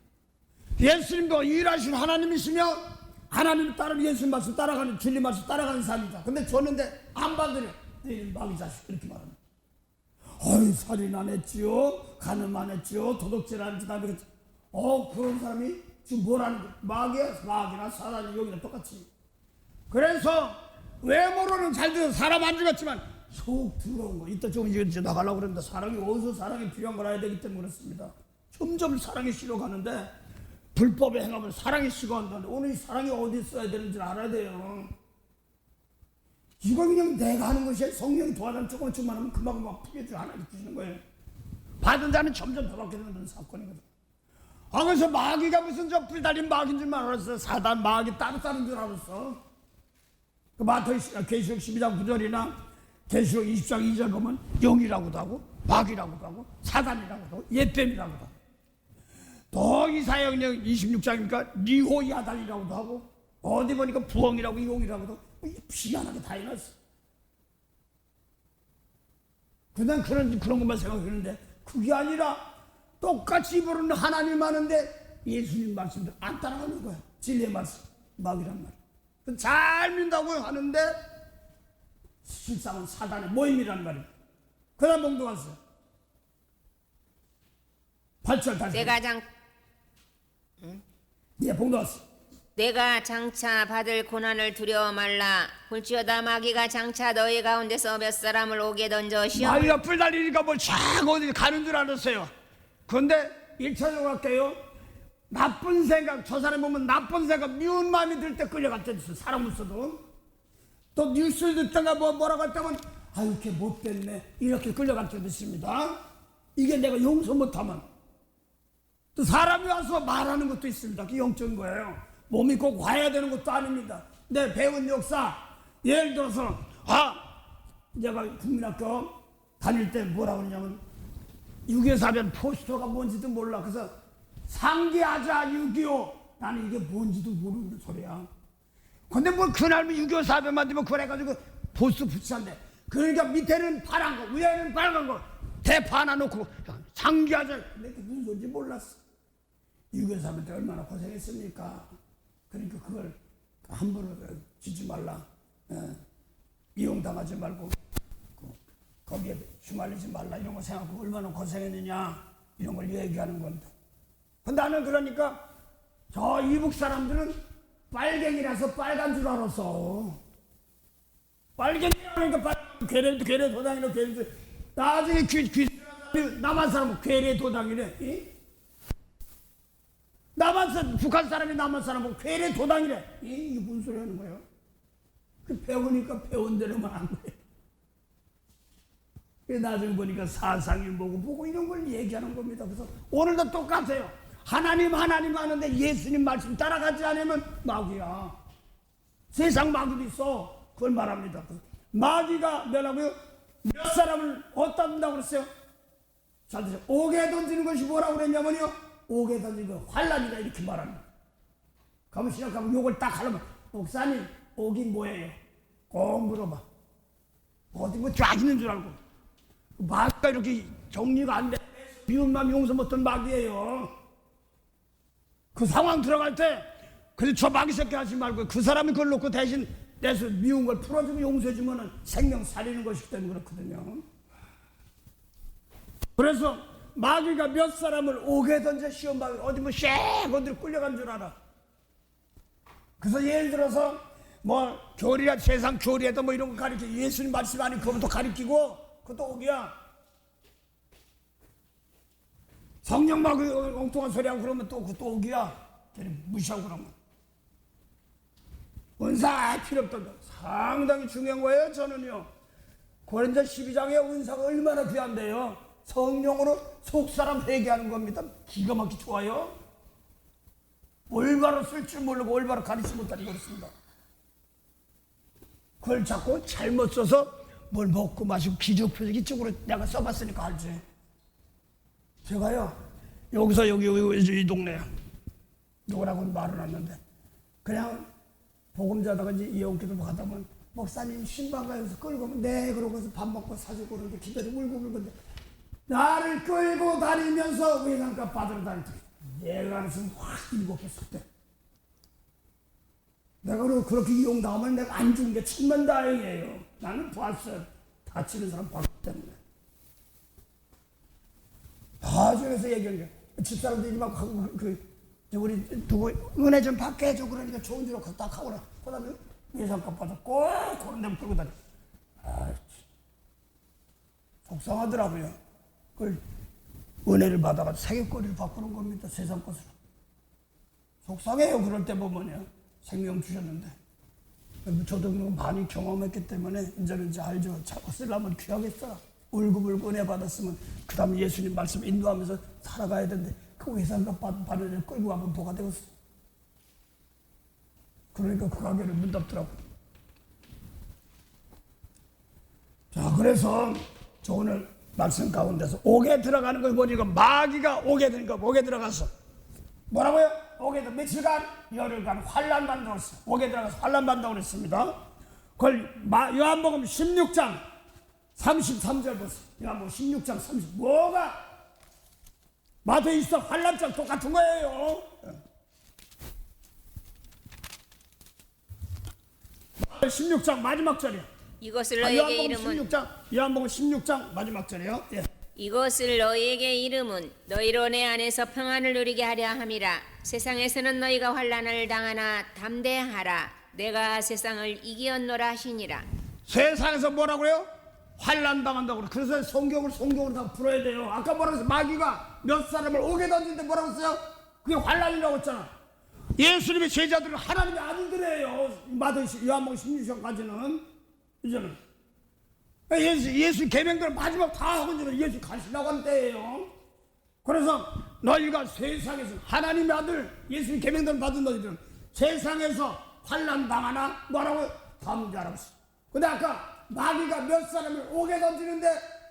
예수님도 유일하신 하나님이시며 하나님 따르면 예수님 말씀 따라가는 진리 말씀 따라가는 삶이다. 근데 줬는데 안 받으려 마귀 자식 이렇게 말합니다. 살인 안 했지요, 간음 안 했지요, 도둑질 안 했지요. 그런 사람이 지금 뭐라는 거야? 마귀나 사단이 여기랑 똑같이. 그래서 외모로는 잘 돼서 사람 안 죽었지만 속 들어온 거 이따 좀 이제 나가려고 그러는데 사랑이 어디서 사랑이 필요한 걸 알아야 되기 때문에 그렇습니다. 점점 사랑이 식어가는데 불법의 행함을 사랑이 식어간다는데 오늘 이 사랑이 어디 있어야 되는지 알아야 돼요. 이거 그냥 내가 하는 것이 성령이 도와주면 조금씩만 하면 금방 풀려주고 하나님 주시는 거예요. 받은 자는 점점 더 받게 되는 사건이거든. 그래서 마귀가 무슨 저 불달린 마귀인 줄만 알았어. 사단 마귀 따로 따른 줄 알았어. 그 마태복음 계시록 12장 9절이나 계시록 20장 2절 보면 영이라고도 하고 마귀라고도 하고 사단이라고도 하고 옛뱀이라고도 하고 또 이사야 26장이니까 리호야달이라고도 하고 어디 보니까 부엉이라고 용이라고도 희한하게 다 해놨어. 그냥 그런 것만 생각했는데 그게 아니라 똑같이 부르는 하나님 하는데 예수님 말씀들 안 따라가는 거야. 진리의 말씀 마귀란 말. 잘 믿는다고 하는데 실상은 사단의 모임이란 말이야. 그 다음 봉도 갔어요. 8절 다시. 예, 봉도 왔어. 내가 장차 받을 고난을 두려워 말라. 볼지어다 마귀가 장차 너희 가운데서 몇 사람을 오게 던져 시험. 마귀가 뿔 달리니까 뭘 쫙 어디 가는 줄 알았어요. 그런데 1차적으로 할게요. 나쁜 생각, 저 사람 보면 나쁜 생각, 미운 마음이 들 때 끌려갈 때 있어. 사람 없어도. 또 뉴스 듣다가 뭐라고 했다면 아유 이렇게 못됐네 이렇게 끌려갈 때도 있습니다. 이게 내가 용서 못하면 또 사람이 와서 말하는 것도 있습니다. 그게 영적인 거예요. 몸이 꼭 와야 되는 것도 아닙니다. 내 배운 역사 예를 들어서 내가 국민학교 다닐 때 뭐라고 그러냐면 6.25 사변 포스터가 뭔지도 몰라. 그래서 상기하자 6.25 나는 이게 뭔지도 모르는 소리야. 근데 뭐 그날면 6.25 사변만 되면 그래가지고 포스터 붙이는데 그러니까 밑에는 파란 거 위에는 빨간 거 대파 하나 놓고 상기하자. 근데 그게 무슨 소리인지 몰랐어. 6.25 사변 때 얼마나 고생했습니까. 그러니까 그걸 함부로 지지 말라. 이용당하지 말고 거기에 휘말리지 말라 이런 거 생각하고 얼마나 고생했느냐 이런 걸 얘기하는 겁니다. 근데 나는 그러니까 저 이북 사람들은 빨갱이라서 빨간 줄 알았어. 빨갱이라니까 괴뢰 도당이라 괴뢰 나중에 남한 사람은 괴뢰 도당이래. 북한 사람이 남한 사람은 괴뢰 도당이래. 이게 무슨 소리 하는 거예요? 배우니까 배운 대로만 한 거예요. 나중에 보니까 사상이 보고 이런 걸 얘기하는 겁니다. 그래서 오늘도 똑같아요. 하나님 하는데 예수님 말씀 따라가지 않으면 마귀야. 세상 마귀도 있어. 그걸 말합니다. 마귀가 뭐라고요? 몇 사람을 어디다 둔다고 그랬어요? 잘 드세요. 옥에 던지는 것이 뭐라고 그랬냐면요. 옥에 던지는 거 환란이다 이렇게 말합니다. 가면 시작하면 욕을 딱 하려면 목사님 옥이 뭐예요? 꼭 물어봐. 어디 뭐 쫙 있는 줄 알고. 마귀가 이렇게 정리가 안 돼. 미운 마음 용서 못한 마귀예요. 그 상황 들어갈 때 그래서 저 마귀 새끼 하지 말고 그 사람이 그걸 놓고 대신 내서 미운 걸 풀어주고 용서해주면 생명 살리는 것이기 때문에 그렇거든요. 그래서 마귀가 몇 사람을 오게 던져 시험 받고 어디 뭐 쉐 어디로 끌려간 줄 알아. 그래서 예를 들어서 뭐 교리야 세상 교리에도 뭐 이런 거 가르쳐 예수님 말씀 아니 그것부터 가르치고 그것도 오기야. 성령 막 엉뚱한 소리하고 그러면 또 그것도 오기야. 무시하고 그러면 은사 필요 없다. 상당히 중요한 거예요. 저는요 고린도 12장의 은사가 얼마나 귀한데요. 성령으로 속사람 회개하는 겁니다. 기가 막히게 좋아요. 올바로 쓸 줄 모르고 올바로 가르치지 못하는 그렇습니다. 그걸 자꾸 잘못 써서 뭘 먹고 마시고 기저표적 이쪽으로 내가 써봤으니까 알지. 제가요 여기서 여기 이 동네 누구라고는 말은 안는데 그냥 복음자다가 이제 이용기도 가다 보면 목사님 신방가에서 끌고 오면 네 그러고서 밥 먹고 사주고 그러는데 기다리고 울고 나를 끌고 다니면서 외상값 받으러 다닐 때 내가 한숨 확 일곱했을 때 내가 그렇게 이용당하면 내가 안 죽은 게 천만다행이에요. 나는 봤어요. 다치는 사람 봤기 때문에. 나중에서 얘기한 게 집사람들이 막 우리 누구 은혜 좀 받게 해줘 그러니까 좋은 줄 알고 딱 하고 나. 그 다음에 예상값 받아 꼭 그런 데만 끌고 다녀. 아, 속상하더라고요. 그걸 은혜를 받아가 세계거리를 바꾸는 겁니다. 세상 것으로. 속상해요. 그럴 때 보면요. 생명 주셨는데. 저도 많이 경험했기 때문에 이제는 이제 알죠. 자꾸 쓰려면 귀하겠어. 울고불고 은혜 받았으면 그 다음에 예수님 말씀 인도하면서 살아가야 되는데 그 외상값 받은 애를 끌고 가면 뭐가 되겠어. 그러니까 그 가게를 문 닫더라고. 자, 그래서 저 오늘 말씀 가운데서 옥에 들어가는 걸 보니까 마귀가 옥에 들어가니까 옥에 들어가서 뭐라고요? 옥에 들어 며칠간 열흘간 환난 받는다고 했어요. 옥에 들어가서 환난 받는다고 했습니다. 그걸 요한복음 16장 33절 보세요. 요한복음 16장 30. 뭐가 마태복음 24 환난장 똑같은 거예요. 16장 마지막 절이에요. 이것을 너에게 이름은 요한복음 16장 마지막 절이에요. 예. 이것을 너희에게 이름은 너희로 내 안에서 평안을 누리게 하려 함이라. 세상에서는 너희가 환난을 당하나 담대하라. 내가 세상을 이기었노라 하시니라. 세상에서 뭐라고요? 환난 당한다고 그래. 그래서 성경을 다 풀어야 돼요. 아까 뭐라고 했어요? 마귀가 몇 사람을 옥에 던지는데 뭐라고 했어요? 그게 환난이라고 했잖아. 예수님의 제자들은 하나님의 아들들이에요. 요한복음 16장까지는 이제는 예수 계명대로 마지막 다 하고 이제 예수 가시려고 하는 때예요. 그래서 너희가 세상에서 하나님의 아들 예수님 계명대로 받은 너희들은 세상에서 환난 당하나 뭐라고 담대하라고 했어요. 근데 아까 마귀가 몇 사람을 옥에 던지는데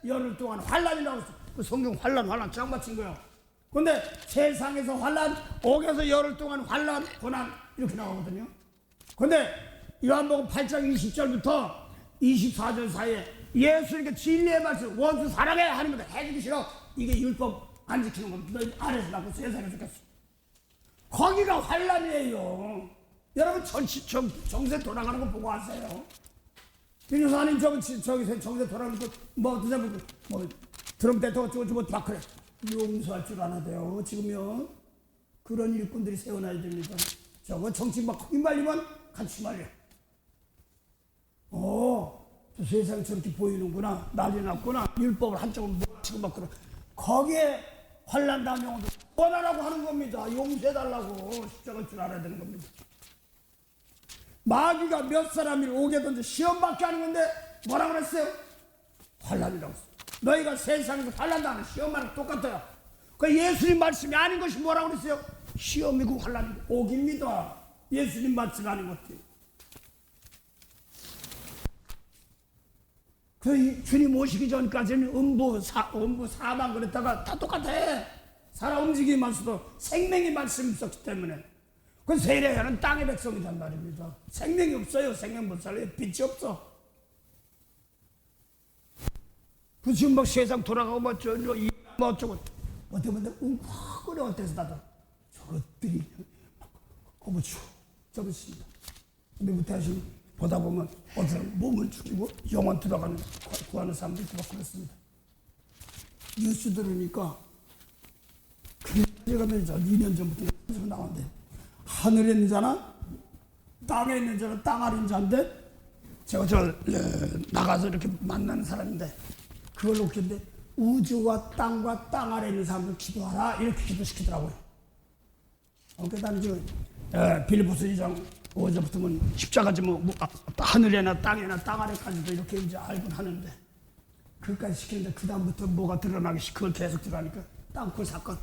열흘 동안 환난이라고 했어요. 그 성경 환난 짱 맞힌 거예요. 근데 세상에서 환난, 옥에서 열흘 동안 환난, 고난 이렇게 나오거든요. 근데 요한복음 8장 20절부터 24절 사이에 예수님께 진리의 말씀, 원수 사랑해 하는 것도 해주기 싫어. 이게 율법 안 지키는 겁니다. 너 아래서 낳고 세상에 죽겠어. 거기가 환난이에요. 여러분 정세 돌아가는 거 보고 하세요. 민주사님 정세 돌아가는 거 뭐 드럼 대통령 주고 막 그래. 용서할 줄 알아야 돼요. 지금요. 그런 일꾼들이 세워놔야 됩니다. 저거 정치 막 휘말리면 같이 말려. 저 세상이 저렇게 보이는구나. 난리 났구나. 율법을 한쪽으로 몰아치고 막 그래. 거기에 환난 당용도 원하라고 하는 겁니다. 용서해달라고 십자가일 줄 알아야 되는 겁니다. 마귀가 몇 사람을 오게 던져 시험 받게 하는 건데 뭐라고 그랬어요? 환난이라고 했어요. 너희가 세상에서 환난 당하는 시험하는 똑같아요. 그 예수님 말씀이 아닌 것이 뭐라고 그랬어요? 시험이고 환난이고 옥입니다. 예수님 말씀이 아닌 것들. 그 주님 오시기 전까지는 음부 사망 그랬다가 다 똑같아. 살아 움직이는 말씀도 생명의 말씀이 있었기 때문에. 그 세례하는 땅의 백성이란 말입니다. 생명이 없어요. 생명 못 살아요. 빛이 없어. 그 지금 막 세상 돌아가고 뭐 어쩌고 어떻게 보면 웅크려 어때서 나도 저것들이 꼬부추 저것입니다. 근데 무태하신 보다 보면 어디서 몸을 죽이고 영혼 들어가는 구하는 사람들이 그렇습니다. 뉴스 들으니까 제가 2년 전부터 나왔는데 하늘에 있는 자나 땅에 있는 자나 땅 아래 있는 자인데 제가 나가서 이렇게 만나는 사람인데 그걸 놓겠는데 우주와 땅과 땅 아래 있는 사람들 기도하라 이렇게 기도시키더라고요. 그러니까 나는 지금 빌립보서 2장 5절부터는 십자가 지금 하늘에나 땅에나 땅 아래까지도 이렇게 이제 알곤 하는데 그것까지 시키는데 그 다음부터 뭐가 드러나기 시작 그걸 계속 들어가니까 땅굴 사건,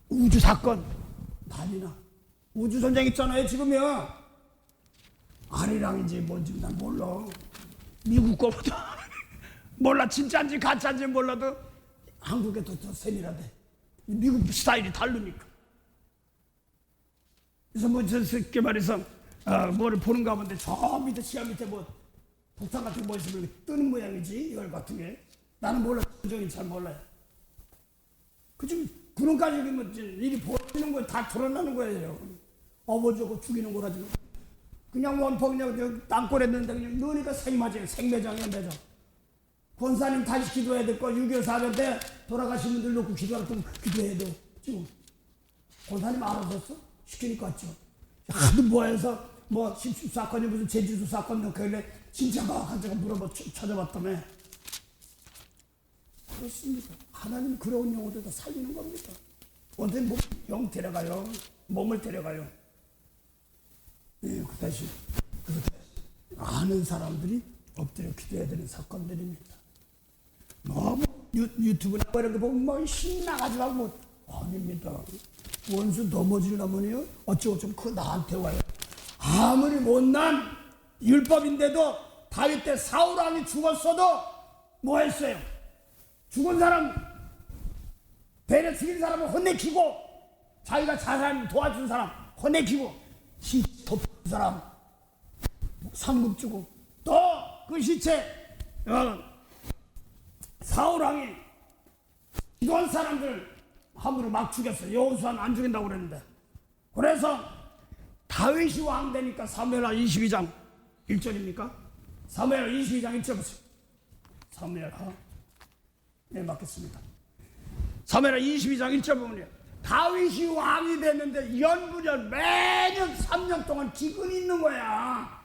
우주 사건 난리나. 우주 전쟁 있잖아요 지금요. 아리랑인지 뭔지 난 몰라. 미국 거보다 몰라. 진짜인지 가짜인지 몰라도 한국에 더 세밀하대. 미국 스타일이 다르니까. 그래서 뭐 저렇게 말해서 뭐를 보는 가운데 저 밑에 시야 밑에 뭐 폭탄 같은 거 뭐 있으면 뜨는 모양이지 이걸 같은 게. 나는 몰라. 전쟁이 잘 몰라요. 그중 그런까지 뭐 일이 벌어지는 거에 다 드러나는 거예요. 어버저고 죽이는 거라지. 그냥 원포 그냥 땅굴에 넣는데 그냥 넣으니까 생매장이야 매장. 권사님 다시 기도해야 될 거 6.25 사변 때 돌아가신 분들 놓고 기도하라고 기도해야 돼. 지금 권사님 알아서 시키니까 왔죠. 하도 모여서 뭐 사건이 무슨 제주도 사건 그래 진짜가 가지고 찾아봤다며. 그렇습니다. 하나님 그런 영혼들 다 살리는 겁니다. 어떤 영 데려가요. 몸을 데려가요. 예, 그 대신 아는 사람들이 엎드려 기도해야 되는 사건들입니다. 너무 유튜브나 이런 거 보면 막 신나가지고 뭐 아닙니다. 원수 넘어지려면요 어쩌고 좀 그 나한테 와요. 아무리 못난 율법인데도 다윗 때 사울 왕이 죽었어도 뭐 했어요? 죽은 사람 배를 죽인 사람을 혼내키고 자기가 자살 도와준 사람 혼내키고 시 덮은 사람 상급 주고 또 그 시체 사울 왕이 기도한 사람들 함부로 막 죽였어요. 여호수아는 안 죽인다고 그랬는데 그래서 다윗이 왕 되니까 사무엘하 22장 1절입니까? 사무엘하 22장 1절 보세요. 사무엘하 네 맞겠습니다. 사무엘하 22장 1절 보면요 다윗이 왕이 됐는데 연분열 매년 3년 동안 기근이 있는 거야.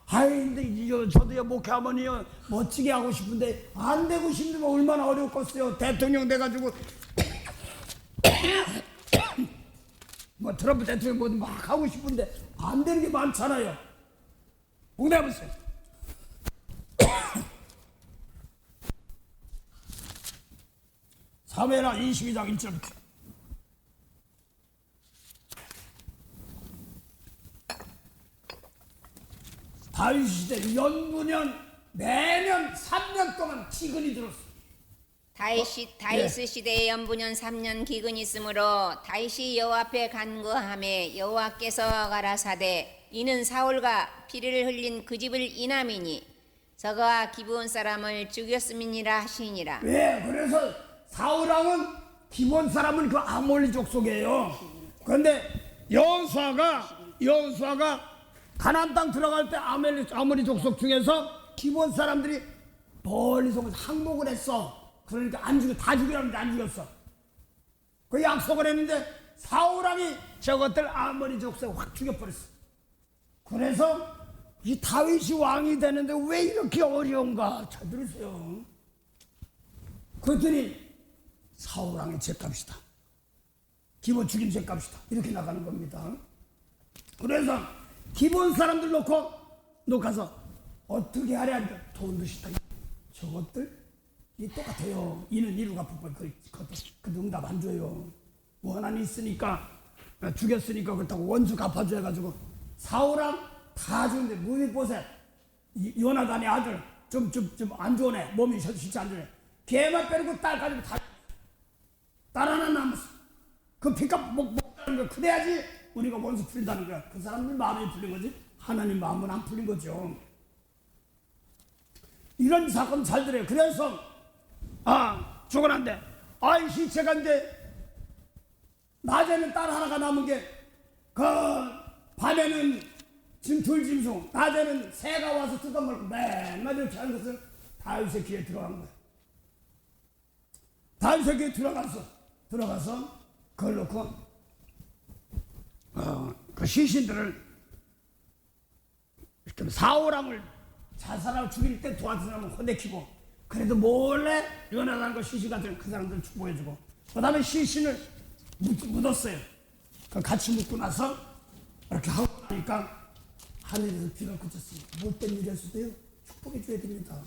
아이 근데 저도요 목회하면요 멋지게 하고 싶은데 안 되고 싶으면 얼마나 어렵겠어요. 대통령 돼가지고 뭐 트럼프 대통령 뭐 막 하고 싶은데 안 되는 게 많잖아요. 응답해보세요. 사무엘하 22장 1절부터 다윗 시대 연분연 매년 3년 동안 기근이 들었어. 다윗 시대의 연분연 3년 기근이 있으므로 다윗이 여호와 앞에 간구하매 여호와께서 가라사대 이는 사울과 피를 흘린 그 집을 인함이니 저가 기브온 사람을 죽였음이니라 하시니라. 왜? 그래서 사울 왕은 기브온 사람은 그 아몰리족 속이에요. 그런데 여호수아가 가나안 땅 들어갈 때 아모리 족속 중에서 기브온 사람들이 멀리서 항복을 했어. 그러니까 안 죽여 다 죽이라는데 안 죽였어. 그 약속을 했는데 사울 왕이 저것들 아모리 족속 확 죽여버렸어. 그래서 이 다윗이 왕이 되는데 왜 이렇게 어려운가? 잘 들으세요. 그랬더니 사울 왕의 죄값이다. 기본 죽인 죄값이다. 이렇게 나가는 겁니다. 그래서 기본 사람들 놓고 가서 어떻게 하랴 하니까 돈도 싫다. 저것들 이 똑같아요. 이는 이루 갚을 그 응답 안 줘요. 원한이 있으니까 죽였으니까 그렇다고 원수 갚아줘 해가지고 사울왕 다 주는데 무비보셋 요나단의 아들 좀 안 좋네. 몸이 싫지 안 좋네. 걔만 빼고 딸까지 딸 하나 남았어. 그 피값 먹다는 거 그래야지 우리가 원수 풀린다는 거야. 그 사람들 마음이 풀린 거지 하나님 마음은 안 풀린 거죠. 이런 사건 잘 들어요. 그래서 죽어난데 아이 시체가 인데 낮에는 딸 하나가 남은 게 그 밤에는 들짐승 낮에는 새가 와서 뜯어먹고 맨날 이렇게 하는 것을 다윗의 귀에 들어간 거야. 다윗의 귀에 들어가서 그걸 놓고 그 시신들을 이렇게 사울왕을 자살하고 죽일 때 도와준 사람은 혼내키고 그래도 몰래 요나단과 시신 같은 그 사람들 축복해주고 그 다음에 시신을 묻었어요. 같이 묻고 나서 이렇게 하고 나니까 하늘에서 비가 그쳤습니다. 못된 일이었어도요 축복해줘야 됩니다.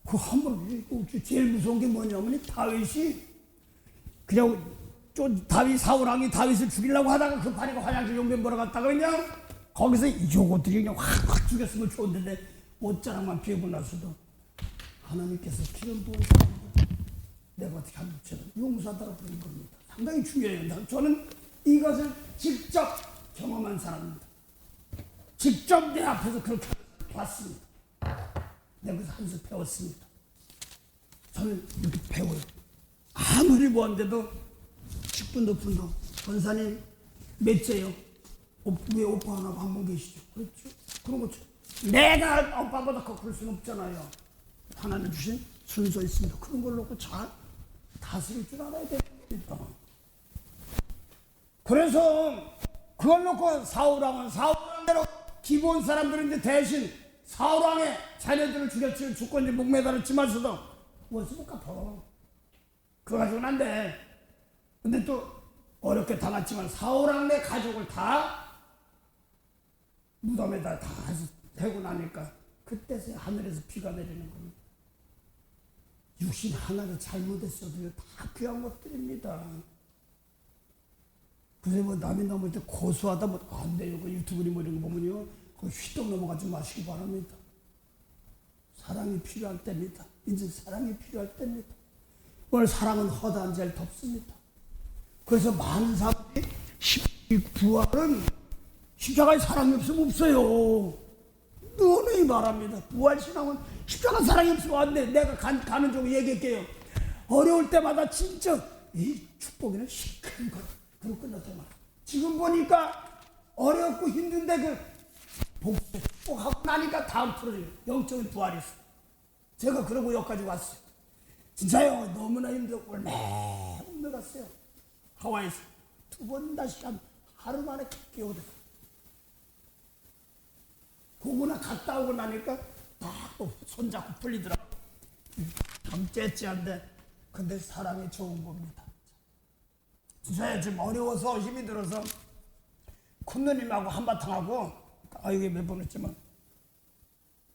그 한번 제일 무서운 게 뭐냐면 다윗이 그냥 사울왕이 다윗을 죽이려고 하다가 급하니까 화장실 용변 보러 갔다가 그냥 거기서 요것들이 그냥 확 죽였으면 좋은데 옷자락만 비어고 나서도 하나님께서 기름 부은 사람들 내가 어떻게 하면 용서하다고 부르는 겁니다. 상당히 중요해요. 저는 이것을 직접 경험한 사람입니다. 직접 내 앞에서 그렇게 봤습니다. 내가 그래서 한수 배웠습니다. 저는 이렇게 배워요. 아무리 뭐한데도 10분도 분도 권사님 몇째요? 왜 오빠 하나 한 분 계시죠? 그렇죠? 그런 거죠. 내가 오빠보다 더 그럴 수는 없잖아요. 하나님 주신 순서 있습니다. 그런 걸 놓고 잘 다스릴 줄 알아야 됩니다. 그래서 그걸 놓고 사울왕은 사울왕대로 기본 사람들은 이제 대신 사울왕의 자녀들을 죽였지 죽고 이제 목매달았지만서도 무엇을 갚아. 그거 가지고는 안 돼. 근데 또 어렵게 당했지만 사울왕 내 가족을 다 무덤에다 다 해고 나니까 그때서야 하늘에서 비가 내리는 겁니다. 육신 하나를 잘못했어도 다 귀한 것들입니다. 그래서 뭐 남이 넘을 때 고소하다 뭐 안 돼요. 그 유튜브니 뭐 이런 거 보면요. 그거 휘떡 넘어가지 마시기 바랍니다. 사랑이 필요할 때입니다. 이제 사랑이 필요할 때입니다. 오늘 사랑은 허다한 제일 덥습니다. 그래서 많은 사람들이 부활은 십자가에 사랑이 없으면 없어요. 누누이 말합니다. 부활신앙은 십자가 사랑이 없으면 안 돼. 내가 가는 쪽 얘기할게요. 어려울 때마다 진짜 이 축복에는 시큰 것. 그리고 끝났단 말이야. 지금 보니까 어렵고 힘든데 그 복수 축복하고 나니까 다음 프로젝트 영적인 부활이 있어. 제가 그러고 여기까지 왔어요. 진짜요. 너무나 힘들고 얼마나 갔어요. 하와이에서 2번 다시 하루 만에 끼어오더라. 고구나 갔다 오고 나니까 딱 손잡고 풀리더라. 좀 째째한데 근데 사랑이 좋은 겁니다. 진짜 지금 어려워서 힘이 들어서 큰 누님하고 한바탕 하고 이게 몇 번 했지만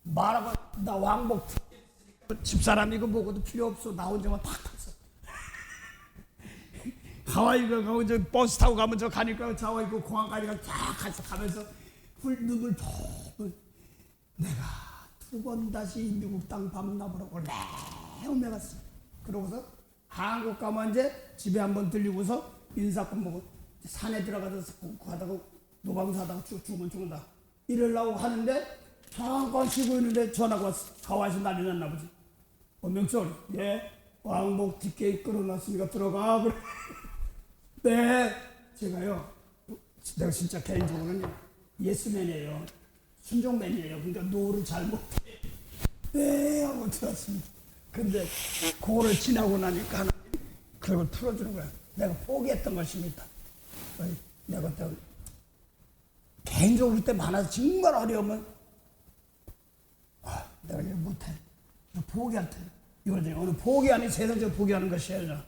말하고 나 왕복 집사람이고 뭐고도 필요 없어. 나 혼자만 탁 갔어. 하와이 가고 저 버스 타고 가면 저 가니까 저 하와이 그 공항 가니까 쫙 가면서 눈물 푹 내가 2번 다시 미국 땅 밤나보라고 내내 갔어. 그러고서 한국 가면 이제 집에 한번 들리고서 인사권 보고 산에 들어가서 하다가 노방사다가 죽는다. 이러려고 하는데 잠깐 쉬고 있는데 전화가 왔어. 하와이에서 난리 났나 보지. 명철, 예, 왕복 티켓 끌어놨으니까 들어가. 그래. 네, 제가요, 내가 진짜 개인적으로는 예스맨이에요. 순종맨이에요. 그러니까 노를 잘 못해. 네, 하고 들었습니다. 근데 그거를 지나고 나니까 하나님 그걸 풀어주는 거야. 내가 포기했던 것입니다. 내가 그때 개인적으로 그때 많아서 정말 어려우면 내가 이거 못해. 이거 포기할 테. 이거는 어느 포기 아닌 세상적으로 포기하는 것이 아니라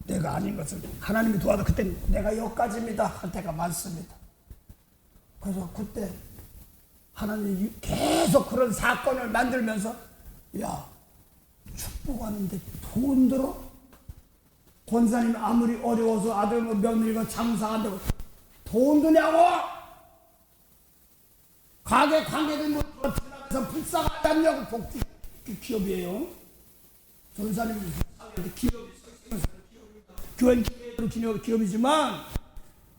내가 아닌 것을 하나님이 도와도 그때 내가 여기까지입니다 할 때가 많습니다. 그래서 그때 하나님이 계속 그런 사건을 만들면서 야 축복하는데 돈 들어? 권사님 아무리 어려워서 아들 뭐 며느리가 장사한다고 돈 드냐고? 가게 관계들 뭐 지나가서 불쌍하지 않냐고. 복지 기업이에요. 전사님이 기업이 교회 기업이지만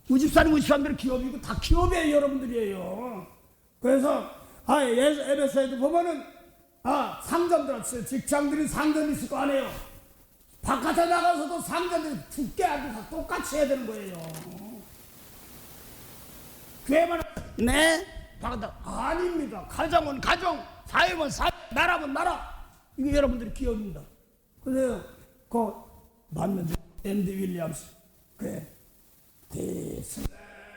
우집사님들은 기업이고 다 기업이에요. 여러분들이에요. 그래서 에베소에도 보면은 상점들 직장들이 상점이 있을 거 아니에요. 바깥에 나가서도 상점들이 죽게 하고 똑같이 해야 되는 거예요. 교회만 네? 바깥에 아닙니다. 가정은 가정, 사회는 사회, 나라면 나라. 이게 여러분들이 기업입니다. 그래서 그 맞는 앤디 윌리엄스 This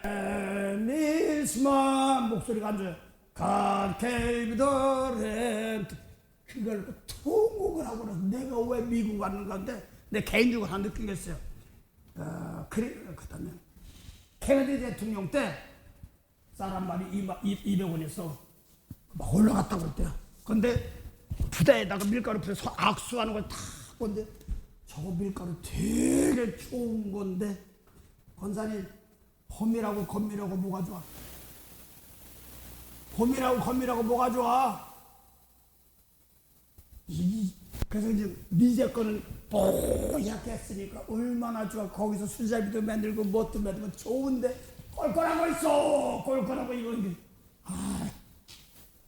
land is mine 목소리가 안 좋아요. God gave the land 그걸 통곡을 하고 나서 내가 왜 미국 왔는 건데 내 개인적으로 한 느낀 게 있어요. 그래 그다음에 케네디 대통령 때 쌀 한 마리 200원에서 막 올라갔다고 했대요. 근데 부대에다가 밀가루 부대서 악수하는 걸 다 건데 저거 밀가루 되게 좋은 건데 권사님 봄이라고 건미라고 뭐가 좋아? 봄이라고 건미라고 뭐가 좋아? 그래서 이제 미제 거는 뽀얗게 했으니까 얼마나 좋아. 거기서 술잡이도 만들고 뭣도 만들고 좋은데 꼴꼴한 거 있어. 꼴꼴한 거 이거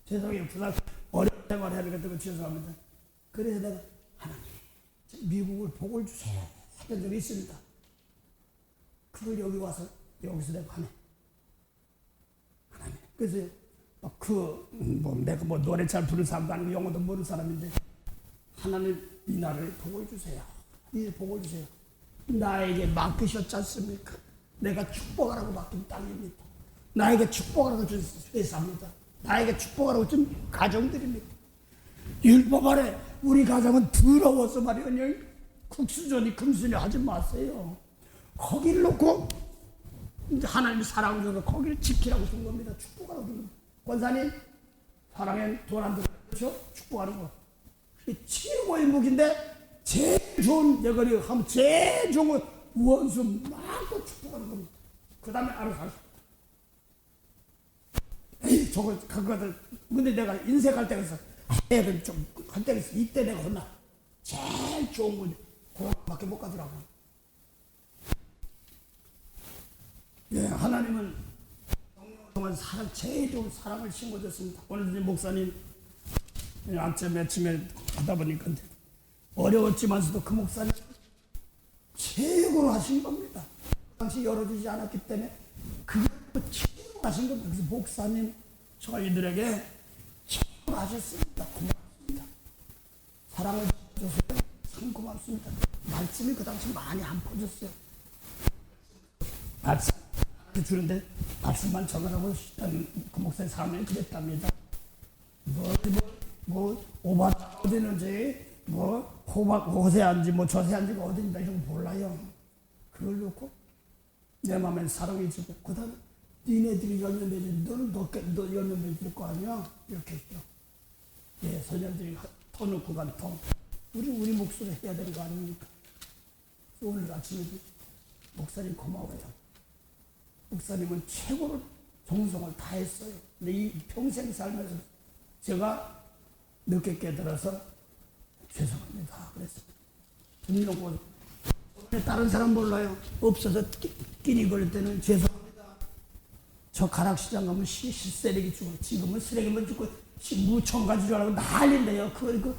죄송해요. 부산 어려운 생활 해야 되겠다고 죄송합니다. 그래서 내가 하나님 미국을 복을 주세요 했던 적이 있습니다. 그걸 여기 와서 여기서 내가 하네. 하나님. 그래서 내가 노래 잘 부르는 사람도 아니고 영어도 모르는 사람인데 하나님 이 나라를 복을 주세요. 이 복을 주세요. 나에게 맡기셨지 않습니까? 내가 축복하라고 맡긴 땅입니다. 나에게 축복하라고 준 회사입니다. 나에게 축복하라고 준 가정들입니다. 율법 아래 우리 가정은 더러워서 말이요, 국수전이 금순이 하지 마세요. 거기를 놓고 하나님이 사랑을 줘서 거기를 지키라고 준 겁니다. 축복하라고 준 겁니다. 권사님, 사랑엔 돈 안 들어. 그렇죠? 축복하는 거. 그게 최고의 무기인데, 제일 좋은 여거리 하면 제일 좋은 건 원수 많고 축복하는 겁니다. 그 다음에 알아서 할 수 있다. 에이, 저거, 그거들. 근데 내가 인색할 때가 있어. 애들 좀, 할 때가 있어. 이때 내가 혼나. 제일 좋은 건 그거밖에 못 가더라고. 예, 하나님은 동안 사랑, 제일 좋은 사랑을 심어줬습니다. 오늘 목사님 아침에 하다 보니까 어려웠지만서도 그 목사님 최고로 하신 겁니다. 그 당시 열어주지 않았기 때문에 그걸 최고로 하신 겁니다. 그래서 목사님 저희들에게 최고로 하셨습니다. 고맙습니다. 사랑을 주셔서 참 고맙습니다. 말씀이 그 당시 많이 안 퍼졌어요. 말씀 주는데 말씀만 적으라고 그 목사님 사람이 그랬답니다. 오바가 어디는지, 호세한지, 저세한지가 어딘가 이런 거 몰라요. 그걸 놓고 내 마음에 사랑이 지고, 그 다음에 니네들이 열면 되지, 너 열면 될 거 아니야? 이렇게 했죠. 예, 소년들이 터 놓고 간 터. 우리 목소리 해야 되는 거 아닙니까? 오늘 아침에 목사님 고마워요. 목사님은 최고로 정성을 다했어요. 근데 이 평생 살면서 제가 늦게 깨달아서 죄송합니다 그랬습니다. 분명 다른 사람 몰라요. 없어서 끼니 거릴 때는 죄송합니다. 저 가락시장 가면 쓰레기 주고, 지금은 쓰레기만 주고 무청가지 줄 알고 난리인데요. 그거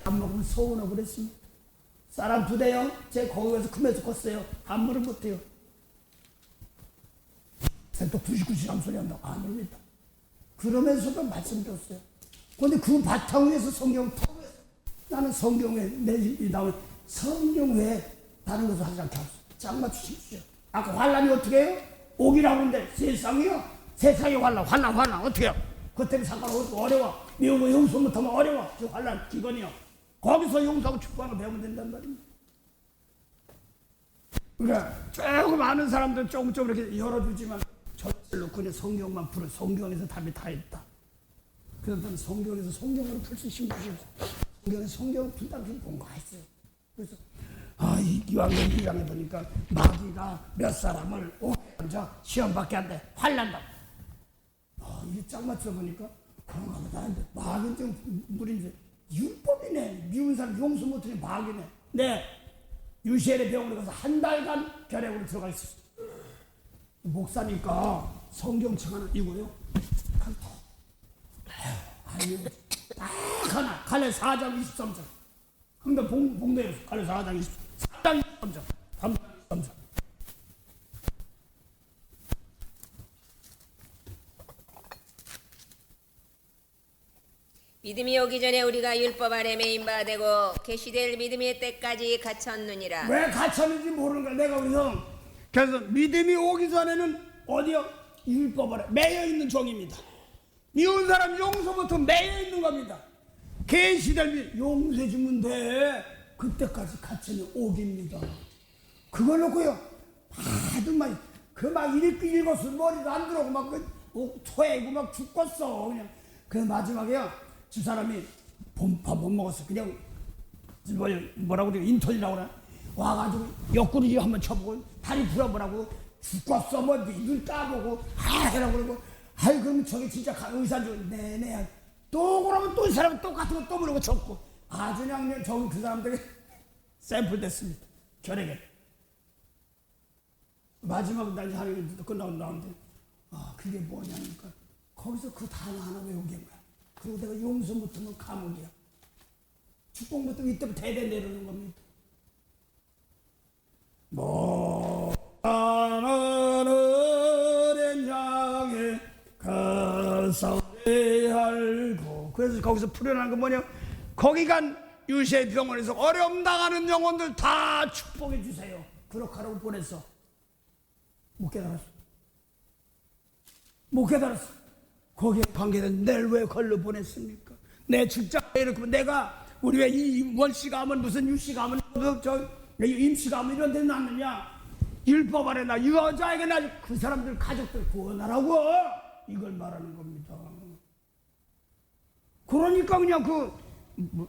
안 먹으면 서운하고 그랬습니다. 사람 2대요. 제 거기 가서 크면서 컸어요. 안무를 못해요. 또 99시간 소리 한다고 안 합니다. 그러면서도 말씀드렸어요. 그런데 그 바탕 위에서 성경 터에서 나는 성경에 나온 성경 외에 다른 것을 하지 않게 하소서. 짝 맞추십시오. 아까 환란이 어떻게 해요? 오기라고 하는데 세상이요. 세상의 환란 어떻게 해요? 그 때문에 상관없고 어려워. 미운 거 용서 못하면 어려워. 그 환란 기건이요. 거기서 용서하고 축복하는 거 배우면 된단 말입니다. 그러니까 조금 아는 사람들은 조금 이렇게 열어주지만 절로 그냥 성경만 풀어. 성경에서 답이 다 있다. 그래서 저는 성경에서 성경으로 풀 수 있으면 주십시오. 성경에서 성경을 분당히 공부했어요. 그래서 이 요한계시록 1장에 보니까 마귀가 몇 사람을 오해한자 시험밖에 안 돼. 환난다. 이게 짝 맞춰 보니까 그런가 보다. 마귀는 좀 물인데 율법이네. 미운 사람 용서 못하니 마귀네. 네. 유시엘의 병원에 가서 한 달간 결핵으로 들어가 있었어요. 목사니까 성경책 하나 이고요. 아니요. 딱 하나. 갈래 4장 23절. 한번 봉대에서 갈래 4장 23절. 3장 23절. 믿음이 오기 전에 우리가 율법 아래 매인바 되고 계시될 믿음의 때까지 갇혔느니라. 왜 갇혔는지 모르는 거야. 내가 우리 형. 그래서 믿음이 오기 전에는 어디요? 율법 아래 매여 있는 종입니다. 미운 사람 용서부터 매여 있는 겁니다. 계시될 용서해 주면 돼. 그때까지 갇히는 옥입니다. 그걸 놓고요. 다들 막 읽어서 머리도 안 들어오고 막 토해고 막 죽겠어. 그냥. 그래서 마지막에요. 집사람이 밥 못 먹었어. 그냥 뭐라고 그래? 인턴이라고 그래. 와가지고 옆구리 한번 쳐보고 다리 풀어보라고 죽겠어. 눈 까보고 해라고 그러고 그러면 저게 진짜 의사인 줄 네네. 또 그러면 또 이 사람은 똑같은 거 또 물고 쳤고 아주 그냥 저기 그 사람들이 샘플 됐습니다. 결핵에. 마지막 날 하는 게 끝나고 나오는데 그게 뭐냐니까 거기서 그 단어 하나 외운 게 뭐야. 그리고 내가 용서 못하면 감옥이야. 축복 못하면 이때부터 대대 내려오는 겁니다. 하늘의 향해 가사에 알고. 그래서 거기서 풀어나는 건 뭐냐? 거기 간 유시의 병원에서 어려움 당하는 영혼들 다 축복해 주세요. 그렇게 하라고 보냈어. 못 깨달았어. 못 깨달았어. 거기에 관계된 내를 왜 걸러 보냈습니까? 내 직장에 이렇게 내가 우리 왜 이 원씨가 하면 무슨 유씨가 하면 저 임씨가 하면 이런 데 놨느냐? 율법 아래 나 여자에게 나 그 사람들 가족들 구원하라고 이걸 말하는 겁니다. 그러니까 그냥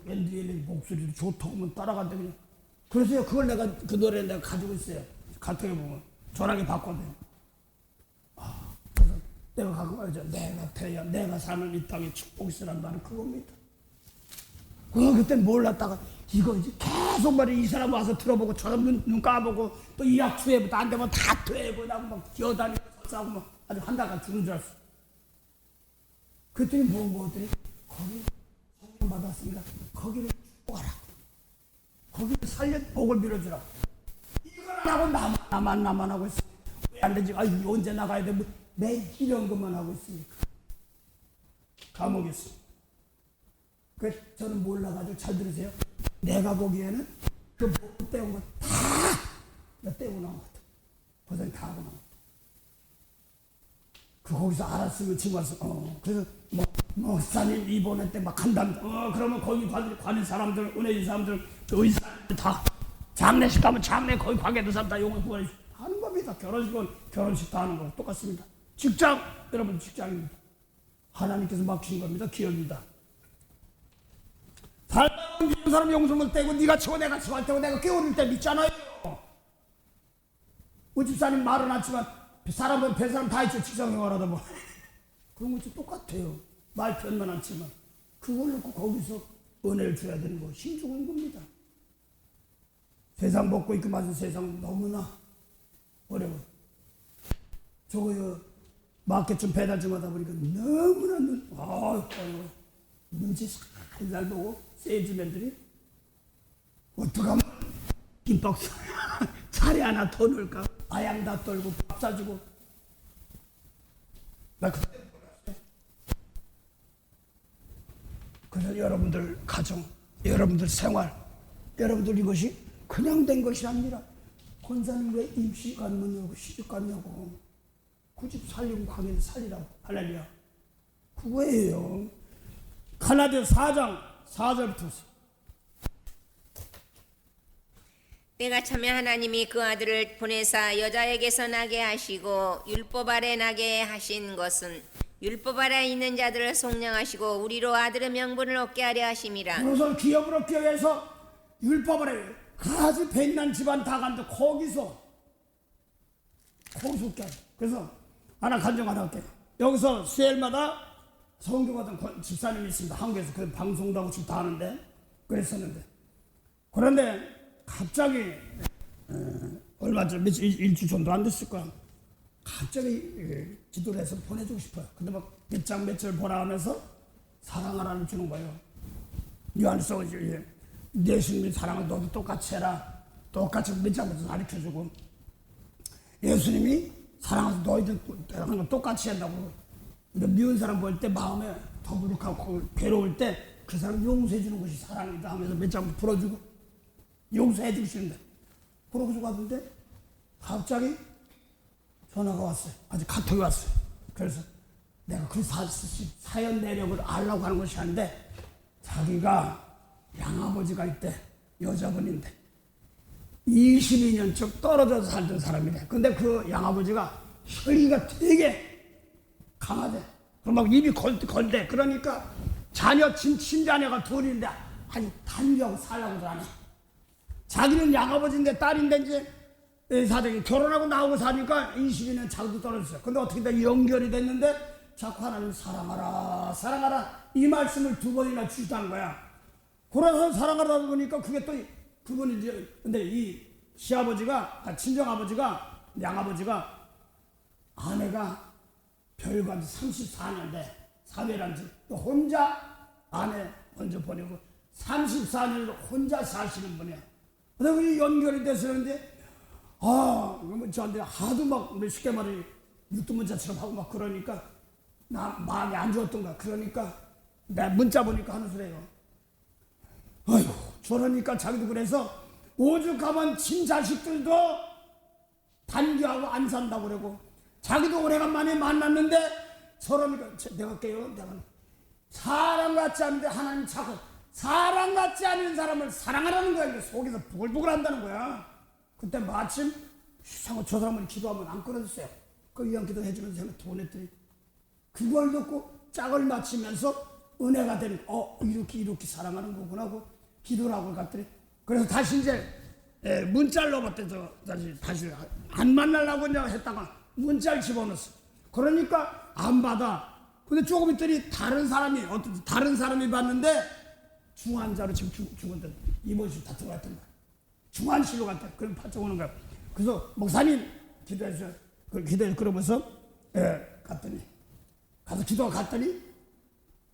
앤디 목소리도 좋다고 하면 따라간다 그냥. 그래서 그걸 내가 그 노래 내가 가지고 있어요. 카톡에 보면 전화기 바꿔도. 그래서 내가 가끔 말이죠. 내가 태야 내가 사는 이 땅에 축복이라는 말은 그겁니다. 그때 몰랐다가 이거 이제 계속 말이 이 사람 와서 들어보고 저 사람 눈 까보고 또 이 약수해부터 안 되면 다 되고 나고 막 기어다니고 싸우고 막 아주 한 달간 죽는 줄 알았어. 그랬더니 뭐더니 거기 성령 받았으니까 거기를 축복하라. 거기를 살려 복을 빌어주라. 이걸 안 하고 나만 하고 있어. 왜 안 되지? 언제 나가야 돼? 매일 이런 것만 하고 있으니까. 감옥에 있어. 저는 몰라가지고 잘 들으세요. 내가 보기에는 그 못 떼운 거 다 떼고 나온 것 같아. 고생 다 하고 나온 것 같아. 거기서 알았으면 지금 와서 그래서 목사님 입원할 때 막 한답니다. 그러면 거기 관인 사람들, 은혜 있는 사람들, 의사들 다 장례식 가면 장례 거기 관계된 사람 다 용을 구원해 하는 겁니다. 결혼식은 결혼식 다 하는 거 똑같습니다. 직장 여러분 직장입니다. 하나님께서 맡기신 겁니다. 기업입니다. 살다가 믿는 사람 용서를 떼고 네가 치고 내가 치고 할 때고 내가 깨어릴 때 믿잖아요. 우리 집사님 말은 하지만 사람은 별 사람 다 있죠. 직장생활하다 뭐 그런 것도 똑같아요. 말 편만 않지만 그걸 놓고 거기서 은혜를 줘야 되는 거 신중한 겁니다. 세상 먹고 있고 맞은 세상 너무나 어려워. 저거 마켓 좀 배달 좀 하다 보니까 너무나 눈치 살살 보고 세일즈맨들이 어떡하면 김밥 차례 하나 더 넣을까? 아양 다 떨고 밥 사주고 나 그때 몰랐어요. 그래서 여러분들 가정, 여러분들 생활, 여러분들 이것이 그냥 된 것이 아니라 권사님 왜 임시 갔느냐고 시집 갔냐고 그 집 살리고 가면 살리라고 할렐루야 그거예요. 갈라디아 4장 4절부터 때가 차면 하나님이 그 아들을 보내사 여자에게서 나게 하시고 율법 아래 나게 하신 것은 율법 아래 있는 자들을 속량하시고 우리로 아들의 명분을 얻게 하려 하심이라. 그래서 기업을 얻기 위해서 율법 아래 아주 백난 집안 다 간다. 거기서 웃게 하죠. 그래서 하나 간증 하나 할게요. 여기서 수요일마다 성교하던 집사님이 있습니다. 한국에서 그 방송도 하고 지금 다 하는데 그랬었는데 그런데 갑자기 얼마 전 일주일 정도 안 됐을 거야. 갑자기 기도를 해서 보내주고 싶어요. 근데 막 몇 장 몇 절 보라 하면서 사랑하라는 주는 거예요. 요한서 예수님이 사랑을 너도 똑같이 해라. 똑같이 몇 장 몇 절 가르쳐주고 예수님이 사랑해서 너희들 하는 거 똑같이 한다고. 미운 사람 볼 때 마음에 더부룩하고 괴로울 때 그 사람 용서해 주는 것이 사랑이다 하면서 몇 장 풀어주고 용서해 주시는데 그러고서 갔는데 갑자기 전화가 왔어요. 아주 카톡이 왔어요. 그래서 내가 그 사연 내력을 알라고 하는 것이 아닌데 자기가 양아버지가 있대. 여자분인데 22년쯤 떨어져서 살던 사람이래. 근데 그 양아버지가 혈기가 되게 강하대. 그럼 막 입이 건대. 그러니까 자녀 친자녀가 둘인데 아니 단위하고 살라고도 안 해. 자기는 양아버지인데 딸인데 이제 사정이 결혼하고 나오고 사니까 22년 자기도 떨어졌어요. 근데 어떻게 다 연결이 됐는데 자꾸 하나님 사랑하라 사랑하라 이 말씀을 2번이나 주시다는 거야. 그래서 사랑하다 보니까 그게 또 그분이 이제 근데 이 시아버지가 친정아버지가 양아버지가 아내가 별관 34년 돼 사회란 지 혼자 아내 먼저 보내고 34년을 혼자 사시는 분이야. 그래서 연결이 됐었는데 그러면 저한테 하도 막 쉽게 말해 유튜브문자처럼 하고 막 그러니까 나 마음이 안 좋았던가. 그러니까 내가 문자 보니까 하는 소리예요. 아이고 저러니까 자기도 그래서 오죽하면 친자식들도 단교하고 안 산다고 그러고 자기도 오래간만에 만났는데 서로니까 내가 깨요. 내가 사람 같지 않은데 하나님 자꾸 사람 같지 않은 사람을 사랑하라는 거야. 속에서 부글부글 한다는 거야. 그때 마침 이상하고 저 사람은 기도하면 안 끊어졌어요. 그 위안 기도 해주면서 제가 도냈더니 그걸 듣고 짝을 맞추면서 은혜가 되니까 이렇게 사랑하는 거구나 하고 기도를 하고 갔더니 그래서 다시 이제 문자를 넣어봤대요. 다시 안 만나려고 했다가 문자를 집어넣었어. 그러니까 안 받아. 근데 조금 있더니 다른 사람이 봤는데 중환자로 지금 죽은데 이모실 다 들어갔던 거야. 중환실로 갔다. 그럼 바짝 오는 거야. 그래서 목사님 기도해서 그러면서 갔더니 가서 기도가 갔더니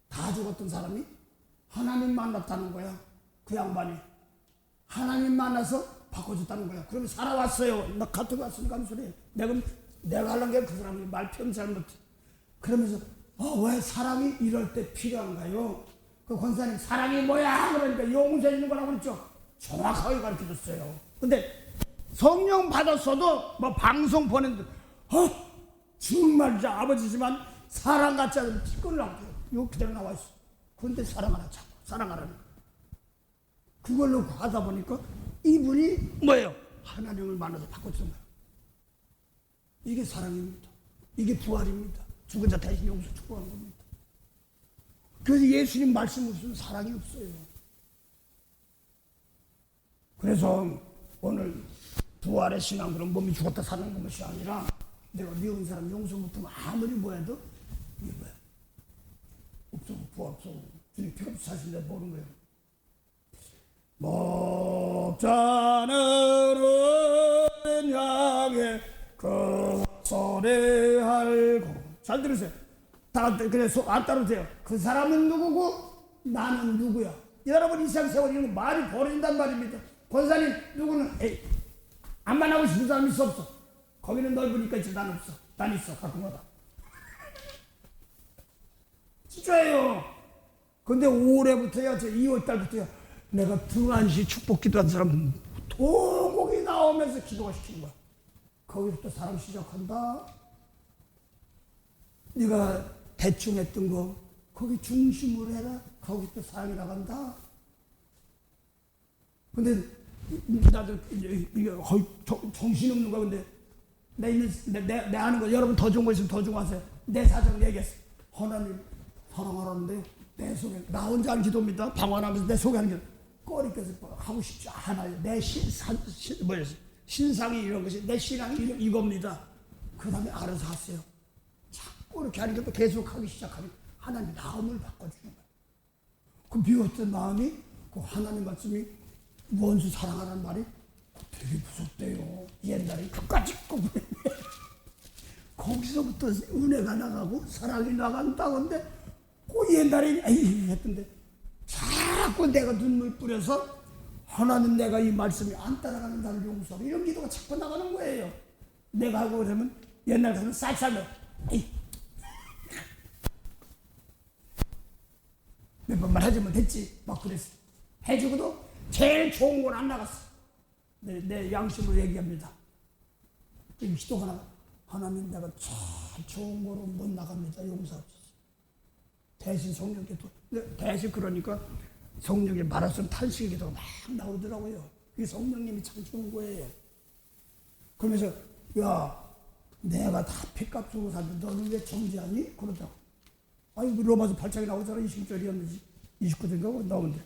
다 죽었던 사람이 하나님 만났다는 거야. 그 양반이 하나님 만나서 바꿔줬다는 거야. 그러면 살아왔어요. 나 같은 거 왔으니까 하는 소리야. 내가 하려는 게 그 사람이 말 표현 잘못해. 그러면서 왜 사랑이 이럴 때 필요한가요? 그 권사님 사랑이 뭐야? 그러니까 용서해 주는 거라고 그랬죠. 정확하게 가르쳐줬어요. 근데 성령 받았어도 뭐 방송 보냈는데 정말 진짜 아버지지만 사랑 같지 않으면 끊으라고 해요. 이거 그대로 나와 있어. 그런데 사랑하라 자꾸 사랑하라는 거. 그걸로 하다 보니까 이분이 뭐예요? 하나님을 만나서 바꿔주는 거예요. 이게 사랑입니다. 이게 부활입니다. 죽은 자 대신 용서 축복하는 겁니다. 그래서 예수님 말씀 없으면 사랑이 없어요. 그래서 오늘 부활의 신앙 그런 몸이 죽었다 사는 것이 아니라 내가 미운 사람 용서 못하면 아무리 뭐해도 이게 뭐야? 없어 부활 없어. 주님 피가 사실 내가 모르는 거예요. 목자는 향해 그 소리 알고 잘 들으세요. 다 그래 안 따르세요. 그 사람은 누구고 나는 누구야. 여러분 이 세상 세월 이런 거 말이 벌어진단 말입니다. 권사님 누구는 안 만나고 싶은 사람 있어 없어? 거기는 넓으니까 있지 난 없어. 난 있어 가끔마다. 진짜예요. 근데 올해부터요, 2월달부터요, 내가 등한시 축복 기도한 사람 통곡이 나오면서 기도가 시키는 거야. 거기부터 사랑 시작한다. 네가 대충 했던 거 거기 중심으로 해라. 거기부터 사랑이 나간다. 근데 나도 이게 거의 정신없는 거야. 근데 내 아는 거 여러분 더 좋은 거 있으면 더 좋은 거 하세요. 내 사정 얘기했어. 하나님 사랑하라는데 내 속에 나 혼자 하는 기도입니다. 방언하면서 내 속에 하는 기도 꼬리께서 하고 싶지 않아요. 내 신상이 이런 것이 내 신앙이 이겁니다. 그 다음에 알아서 하세요. 자꾸 이렇게 하는 것도 계속 하기 시작하면 하나님 마음을 바꿔주는 거예요. 그 미웠던 마음이 그 하나님 말씀이 원수 사랑하라는 말이 되게 무섭대요. 옛날에 끝까지 꼽으면 거기서부터 은혜가 나가고 사랑이 나간다. 근데 그 옛날에 에이 했던데 자꾸 내가 눈물 뿌려서 하나님 내가 이 말씀이 안 따라가는 나를 용서하고 이런 기도가 자꾸 나가는 거예요. 내가 하고 그러면 옛날 같으면 쌀쌀해. 에이 몇 번만 해주면 됐지 막 그랬어. 해주고도 제일 좋은 건 안 나갔어. 내 양심으로 얘기합니다. 기도가 나가. 하나님 내가 제일 좋은 거로 못 나갑니다. 용서하옵소서. 대신 성령 기도. 대신 그러니까 성령이 말하시면 탄식의 기도가 막 나오더라고요. 그게 성령님이 참 좋은 거예요. 그러면서 야 내가 다 핏값 주고 샀는데 너는 왜 정지하니? 그러더라고. 아니 로마서 8장에 나오잖아. 20절이었는지 29절인가 나오는데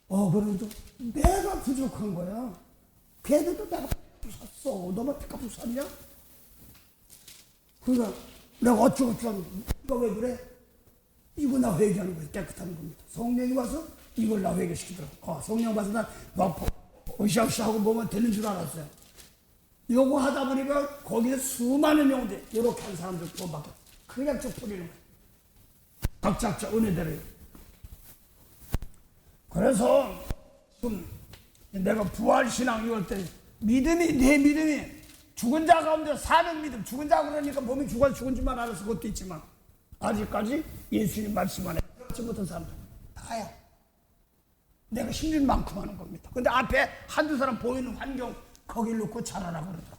그래도 내가 부족한 거야. 걔들도 내가 샀어. 너만 핏값을 샀냐? 그러니까 내가 어쩌고저쩌고 이거 왜 그래? 이거 나 회개하는 거야. 깨끗하는 겁니다. 성령이 와서 이걸 나 회개시키더라고. 성령 와서 나막 으쌰으쌰하고 뭐만 되는 줄 알았어요. 요거 하다 보니까 거기에 수많은 영혼들 이렇게 한 사람들 구원받게 그냥 쭉 뿌리는 거야. 각자 은혜대로요. 그래서 지금 내가 부활신앙 이럴 때 믿음이 내 믿음이 죽은 자 가운데 사는 믿음. 죽은 자 그러니까 몸이 죽은 줄만 알아서 그것도 있지만 아직까지 예수님 말씀 안에 그렇지 못한 사람들 다야. 내가 힘든 만큼 하는 겁니다. 근데 앞에 한두 사람 보이는 환경 거기 놓고 자라라 그러더라고.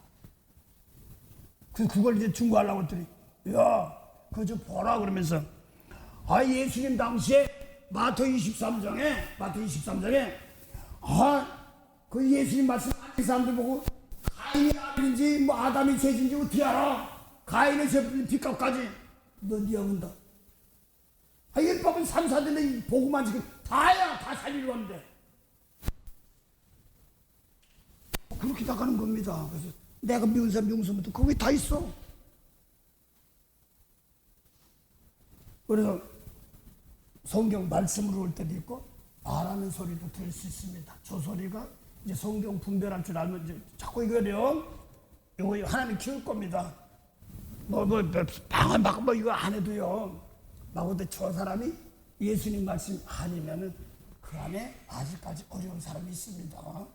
그걸 이제 중고하려고 했더니, 야, 그거 좀 보라 그러면서, 예수님 당시에 마태 23장에, 그 예수님 말씀 하는 사람들 보고, 가인이 아들인지, 아담이 죄진지 어떻게 알아? 가인의 죄 빚값까지. 너 니어문다. 율법은 3, 4대는 보고만 지금 다야, 다 살리려 하는데. 그렇게 나가는 겁니다. 그래서 내가 미운 사람 용서부터 거기 다 있어. 그래서 성경 말씀으로 올 때도 있고 말하는 소리도 들을 수 있습니다. 저 소리가 이제 성경 분별할 줄 알면 이제 자꾸 이거요. 이거 하나님 키울 겁니다. 방언 바꿔 이거 안 해도요. 근데 저 사람이 예수님 말씀 아니면은 그 안에 아직까지 어려운 사람이 있습니다.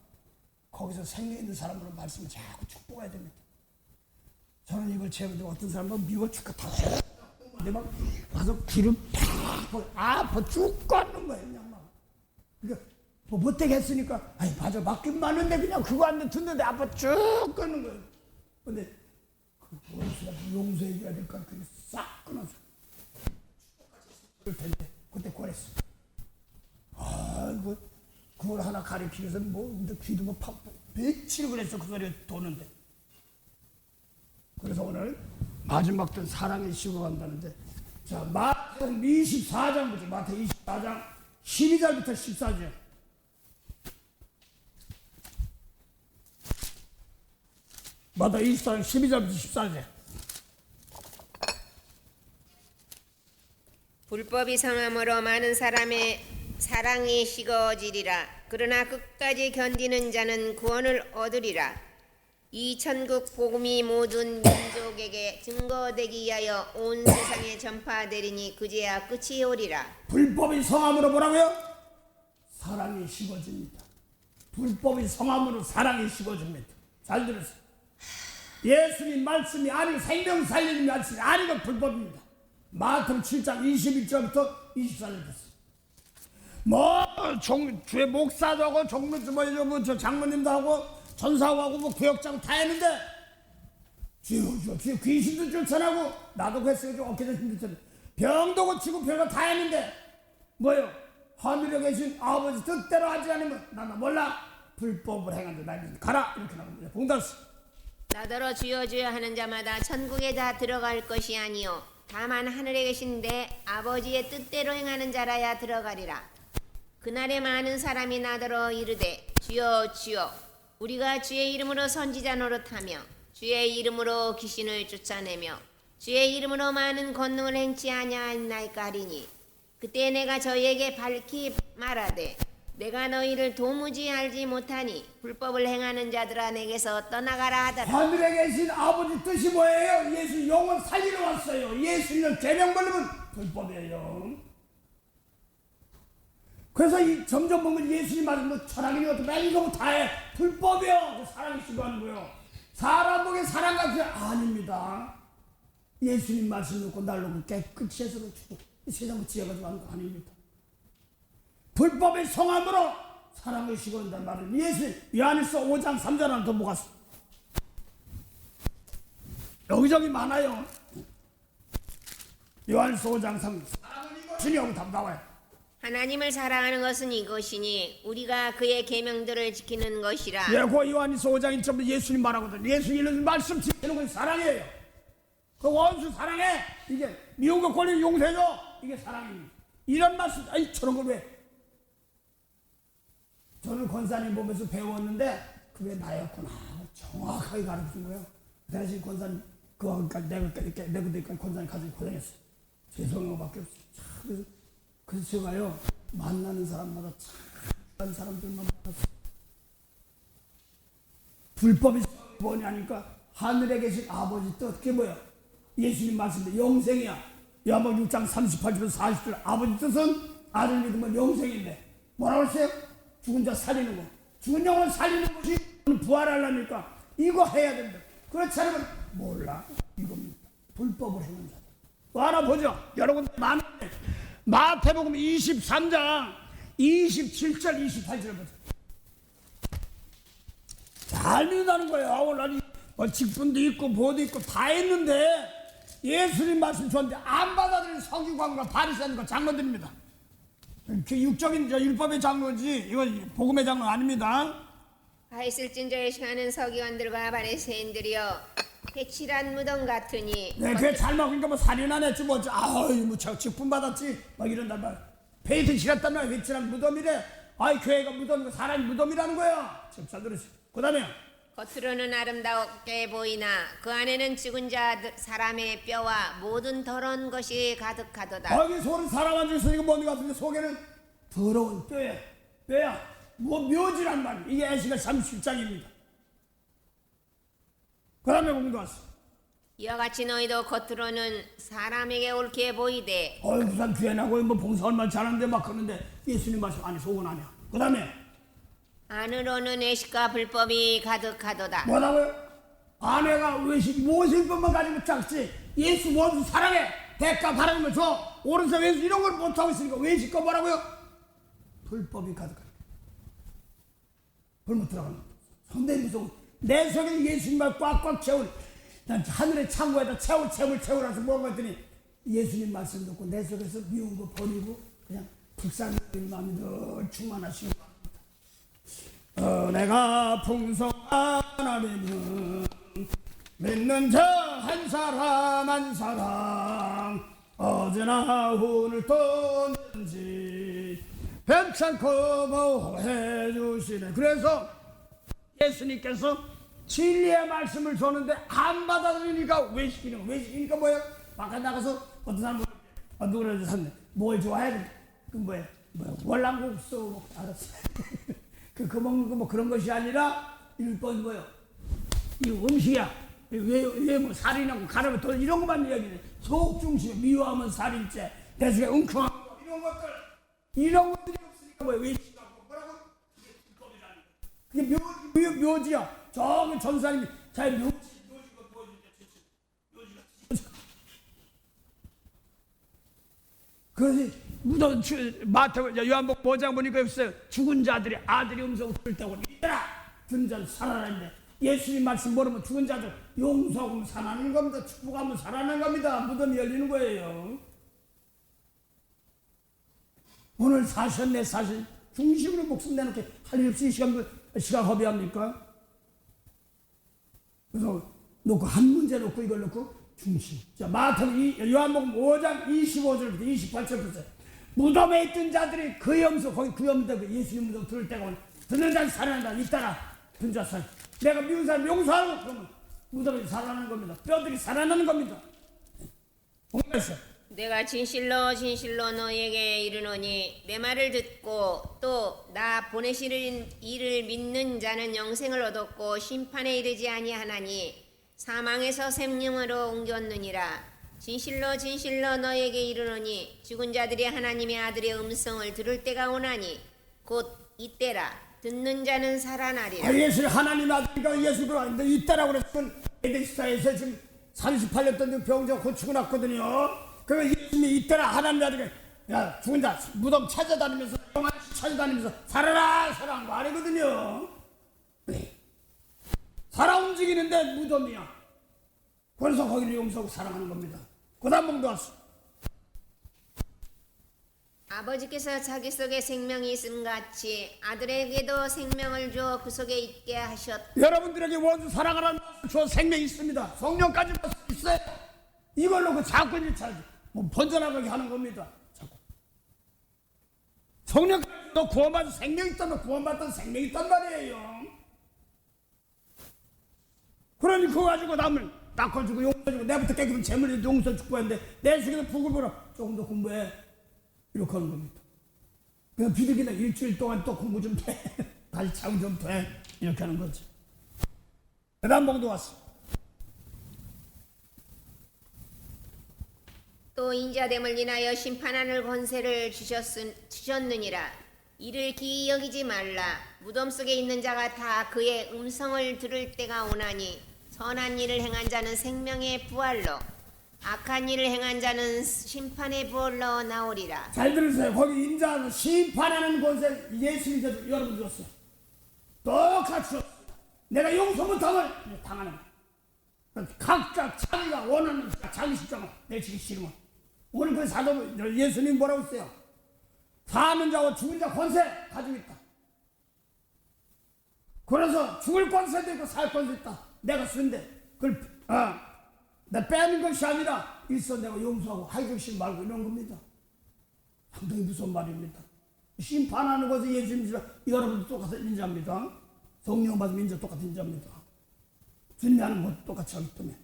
거기서 생겨 있는 사람으로 말씀을 자꾸 축복해야 됩니다. 저는 이걸 채우는데 어떤 사람은 미워 죽겠다. 근데 막 와서 기름 팍 아파 죽겠는 거예요. 그냥 막. 그러니까 못되게 했으니까 맞아 맞긴 맞는데 그냥 그거 안 듣는데 아파 죽겠는 거예요. 근데 그 원수한테 용서해줘야 될까 그게 싹 끊어져. 그럴 텐데 그때 그랬어. 그걸 하나 가리키기 위해서 근데 귀도 며칠 그랬어. 그 소리가 도는데. 그래서 오늘 마지막 때 사랑이 식어간다는데, 자, 마태복음 24장 보죠. 마태 24장 12절부터 14절. 마태 24장 12절부터 14절. 불법이 성함으로 많은 사람의 사랑이 식어지리라. 그러나 끝까지 견디는 자는 구원을 얻으리라. 이 천국 복음이 모든 민족에게 증거되기 위하여 온 세상에 전파되리니 그제야 끝이 오리라. 불법이 성함으로 뭐라고요? 사랑이 식어집니다. 불법이 성함으로 사랑이 식어집니다. 잘 들으세요. 예수님 말씀이 아니고 생명 살리는 말씀이 아니고 불법입니다. 마태복음 7장 21절부터 24절 됐어요. 주의 목사도 하고 저 장모님도 하고 전사하고 하고 구역장 다 했는데 주여 귀신도 쫓아나고 나도 그랬어요. 어깨도 힘들잖아요. 병도 고치고 별거 다 했는데 뭐요? 하늘에 계신 아버지 뜻대로 하지 않으면 나는 몰라. 불법을 행한다. 나는 가라. 이렇게 나옵니다. 봉달수. 나더러 주여 주여 하는 자마다 천국에 다 들어갈 것이 아니요 다만 하늘에 계신 내 아버지의 뜻대로 행하는 자라야 들어가리라. 그날에 많은 사람이 나더러 이르되 주여 주여 우리가 주의 이름으로 선지자 노릇하며 주의 이름으로 귀신을 쫓아내며 주의 이름으로 많은 권능을 행치 아니하였나이까 하리니 그때 내가 저희에게 밝히 말하되 내가 너희를 도무지 알지 못하니 불법을 행하는 자들아 내게서 떠나가라 하더라. 하늘에 계신 아버지 뜻이 뭐예요? 예수 영혼 살리러 왔어요. 예수님을 계명 걸리면 불법이에요. 그래서 점점 보면 예수님 말씀 철학이니 어떻게 이거 다 해. 불법이요. 사랑이 시도하는 거예요. 사람 보기에 사랑 같은 게 아닙니다. 예수님 말씀 놓고 날 놓고 깨끗이 해서 주고 세상을 지어가지고 하는 거 아닙니다. 불법의 성함으로 사랑을 시도한다는 말은 예수님 요한일서 5장 3절 하나 더 보았어. 여기저기 많아요. 요한일서 5장 3절 사랑은 이것이니 여기 답 나와요. 하나님을 사랑하는 것은 이것이니 우리가 그의 계명들을 지키는 것이라. 예, 그 요한일서 5장 1절부터 예수님 말하거든. 예수님 말씀 지키는 건 사랑이에요. 그 원수 사랑해. 이게 미운 거 권리 용서해줘. 이게 사랑입니다. 이런 말씀, 저런 걸 왜? 저는 권사님 보면서 배웠는데 그게 나였구나. 정확하게 가르친 거예요. 대신 권사님 그거까지 내그까지 권사님 가지고 고생했어. 죄송한 것밖에 없어. 그래서 제가요 만나는 사람마다 참 사람들만 만났어. 불법이 뭐냐니까 하늘에 계신 아버지 뜻 그게 뭐야? 예수님 말씀인데 영생이야. 요한복음 6장 38절 40절 아버지 뜻은 아들 믿으면 영생인데 뭐라고 했어요? 죽은 자 살리는 거. 죽은 영혼 살리는 것이 부활하려니까 이거 해야 된다. 그렇지 않으면 몰라. 이겁니다. 불법을 행한 자들. 또 하나 보죠. 여러분 많은데 마태복음 23장 27절 28절 보죠. 잘 믿는다는 거예요. 오늘 뭐 직분도 있고 뭐도 있고 다 했는데 예수님 말씀 줬는데 안 받아들인 서기관과 바리새인과 장로들입니다. 그 육적인 율법의 장로지 이건 복음의 장로 아닙니다. 하있을진저의 시간은 서기관들과 바리새인들이여 해칠한 무덤 같으니 네, 그게 잘 먹으니까 뭐 살인 안 했지 뭐 직분 받았지 막 이런단 말. 페이트 칠했단 말. 해칠한 무덤이래. 아이 교회가 무덤이고 사람이 무덤이라는 거야. 지금 잘 들으시. 그다음에 겉으로는 아름답게 보이나 그 안에는 죽은 자 사람의 뼈와 모든 더러운 것이 가득하도다. 거기 속은 사람 앉아 있으니까 뭔 같은데 속에는 더러운 뼈야. 뭐 묘지란 말이야. 이게 에스겔 37장입니다. 그 다음에 공부하세요. 이와 같이 너희도 겉으로는 사람에게 옳게 보이되 부산 교회나고 뭐 봉사 얼마나 잘하는데 막 그러는데 예수님 말씀 안에 속은 아니야. 그 다음에 안으로는 애식과 불법이 가득하도다. 뭐라고요? 아내가 모실법만 가지고 작지 예수 원수 사랑해 대가 바라면 줘 오른손 왼손 이런 걸 못하고 있으니까 외식과 뭐라고요? 불법이 가득하다. 불못 들어가는 거. 상당히 무서워. 내 속에 예수님만 꽉꽉 채울 난 하늘의 창고에다 채우라서 뭔가 했더니 예수님 말씀 듣고 내 속에서 미운 거 버리고 그냥 불쌍한 마음이 늘 충만하시고 내가 풍성한 하나님은 믿는 자 한 사람 어제나 오늘도 언제든지 괜찮고 보호해 주시네. 그래서 예수님께서 진리의 말씀을 줬는데 안 받아들이니까 외식이니까 뭐예요? 바깥 나가서 어떤 사람은 누구라도 샀네. 뭘 좋아해? 그 뭐야? 월남국수 알았어. 그 먹는 거 뭐 그런 것이 아니라 일본 뭐요? 이 음식이야. 왜 뭐 살인하고 가려면 돈 이런 것만 이야기해. 속 중심 미워하면 살인죄. 내 속에 웅큼한 거 이런 것들이 없으니까 뭐야? 외식하고 뭐라고? 그게 불법이라는 그게 묘지야. 저기 전사님이 잘 묘지가 보여준다. 그래서 무덤 마태복음 요한복음 5장 보니까 있어요. 죽은 자들이 아들이 음성을 들었다고 믿더라. 듣는 자는 살아나는데 예수님 말씀 모르면 죽은 자들 용서하면 살아나는 겁니다. 축복하면 살아나는 겁니다. 무덤이 열리는 거예요. 오늘 사셨네 사실 중심으로 목숨 내놓게 할 일 없이 시간 허비합니까? 그래서 놓고 한 문제 놓고 이걸 놓고 중심. 자 마태복음 요한복음 5장 25절부터 28절부터 무덤에 있던 자들이 그 염소 거기 그 염소 예수님 무덤 들을 때가 오늘 듣는 자는 살아난다. 잇따라 듣는 자 살. 내가 미운 사람 용서하고 그러면 무덤이 살아나는 겁니다. 뼈들이 살아나는 겁니다. 공부했어. 내가 진실로 너희에게 이르노니 내 말을 듣고 또 나 보내시는 이를 믿는 자는 영생을 얻었고 심판에 이르지 아니하나니 사망에서 생명으로 옮겼느니라. 진실로 너희에게 이르노니 죽은 자들이 하나님의 아들의 음성을 들을 때가 오나니 곧 이때라. 듣는 자는 살아나리라. 예수 하나님 아들이니까 예수가 왔는데 이때라고 그랬으면 에데시타에서 지금 38년 동안 병자 고치고 났거든요. 그러니까 예수님이 이때라 하나님 아들이 야 죽은 자 무덤 찾아다니면서 영화를 찾아다니면서 살아라 살아난 거 아니거든요. 살아 움직이는데 무덤이야. 그래서 거기를 용서하고 사랑하는 겁니다. 그 다음 봉도 왔어. 아버지께서 자기 속에 생명이 있음 같이 아들에게도 생명을 주어 그 속에 있게 하셨다. 여러분들에게 원수 사랑하라는 저 생명이 있습니다. 성령까지 있어요. 이걸로 그 자꾸 일차지 뭐 번져나가게 하는 겁니다. 자꾸 성령까지 너 구원받은 생명 있다. 너 구원받던 생명 있단 말이에요. 그러니 그거 가지고 남을 닦아주고 용서해주고 내부터 깨끗한 재물이 용서 축복하는데 내 속에서 부글부글 조금 더 공부해 이렇게 하는 겁니다. 그냥 비둘기나 일주일 동안 또 공부 좀 돼. 다시 자고 좀 돼. 이렇게 하는 거지. 그 다음 봉도 왔어. 또 인자됨을 인하여 심판하는 권세를 주셨느니라. 이를 기이 여기지 말라. 무덤 속에 있는 자가 다 그의 음성을 들을 때가 오나니 선한 일을 행한 자는 생명의 부활로 악한 일을 행한 자는 심판의 부활로 나오리라. 잘 들으세요. 거기 인자는 심판하는 권세 예수님께서 여러분 줬어. 똑같이 줬어. 내가 용서 못하면 당하는 거야. 각자 자기가 원하는 자기 십자가 내치기 싫으면 오늘 그 사도 예수님 뭐라고 했어요? 사는 자와 죽은 자 권세 가지고 있다. 그래서 죽을 권세도 있고 살 권세 있다. 내가 쓴데 그걸 내 빼는 것이 아니라 있어 내가 용서하고 하기심 말고 이런 겁니다. 상당히 무서운 말입니다. 심판하는 것은 예수님이라 여러분도 똑같은 인자입니다. 성령 받으면 인자 똑같은 인자입니다. 주님이 하는 것도 똑같이 하기 때문에.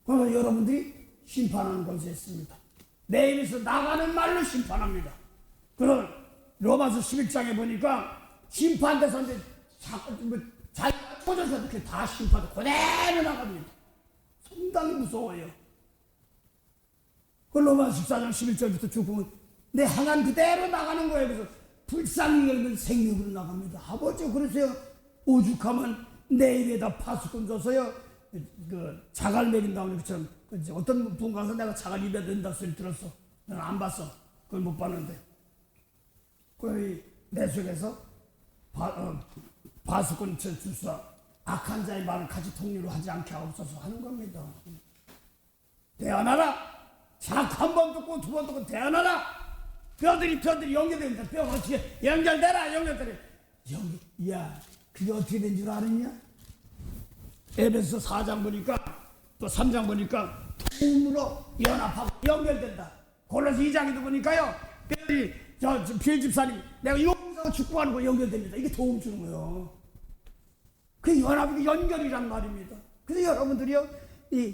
그래서 여러분들이 심판하는 것이 있습니다. 내 입에서 나가는 말로 심판합니다. 그럼 로마서 11장에 보니까 심판돼서 이제 자기가 터져서 이렇게 다 심판하고 그대로 나갑니다. 상당히 무서워요. 그 로마서 14장 11절부터 쭉 보면 내 행한 그대로 나가는 거예요. 그래서 불쌍히 열면 생명으로 나갑니다. 아버지 그러세요. 오죽하면 내 입에다 파수꾼 줘서요. 그 자갈 먹인다고 그처럼 어떤 분 가서 내가 자갈 입에 넣는다 소리 들었어. 나는 안 봤어. 그걸 못 봤는데. 그 내 속에서 파수꾼 주사 악한 자의 말을 같이 통일로 하지 않게 하옵소서 하는 겁니다. 대안하라. 작 한 번 듣고 두 번 듣고 대안하라. 뼈들이 연결됩니다. 뼈가 어떻게 연결되라. 야 그게 어떻게 된 줄 아느냐? 에베소 4장 보니까 또 3장 보니까 도움으로 연합하고 연결된다. 골로새 2장에도 보니까요. 뼈들이 저 빌집사님 내가 용서하고 축복하는 거 연결됩니다. 이게 도움 주는 거예요. 그 연합이 연결이란 말입니다. 그래서 여러분들이요,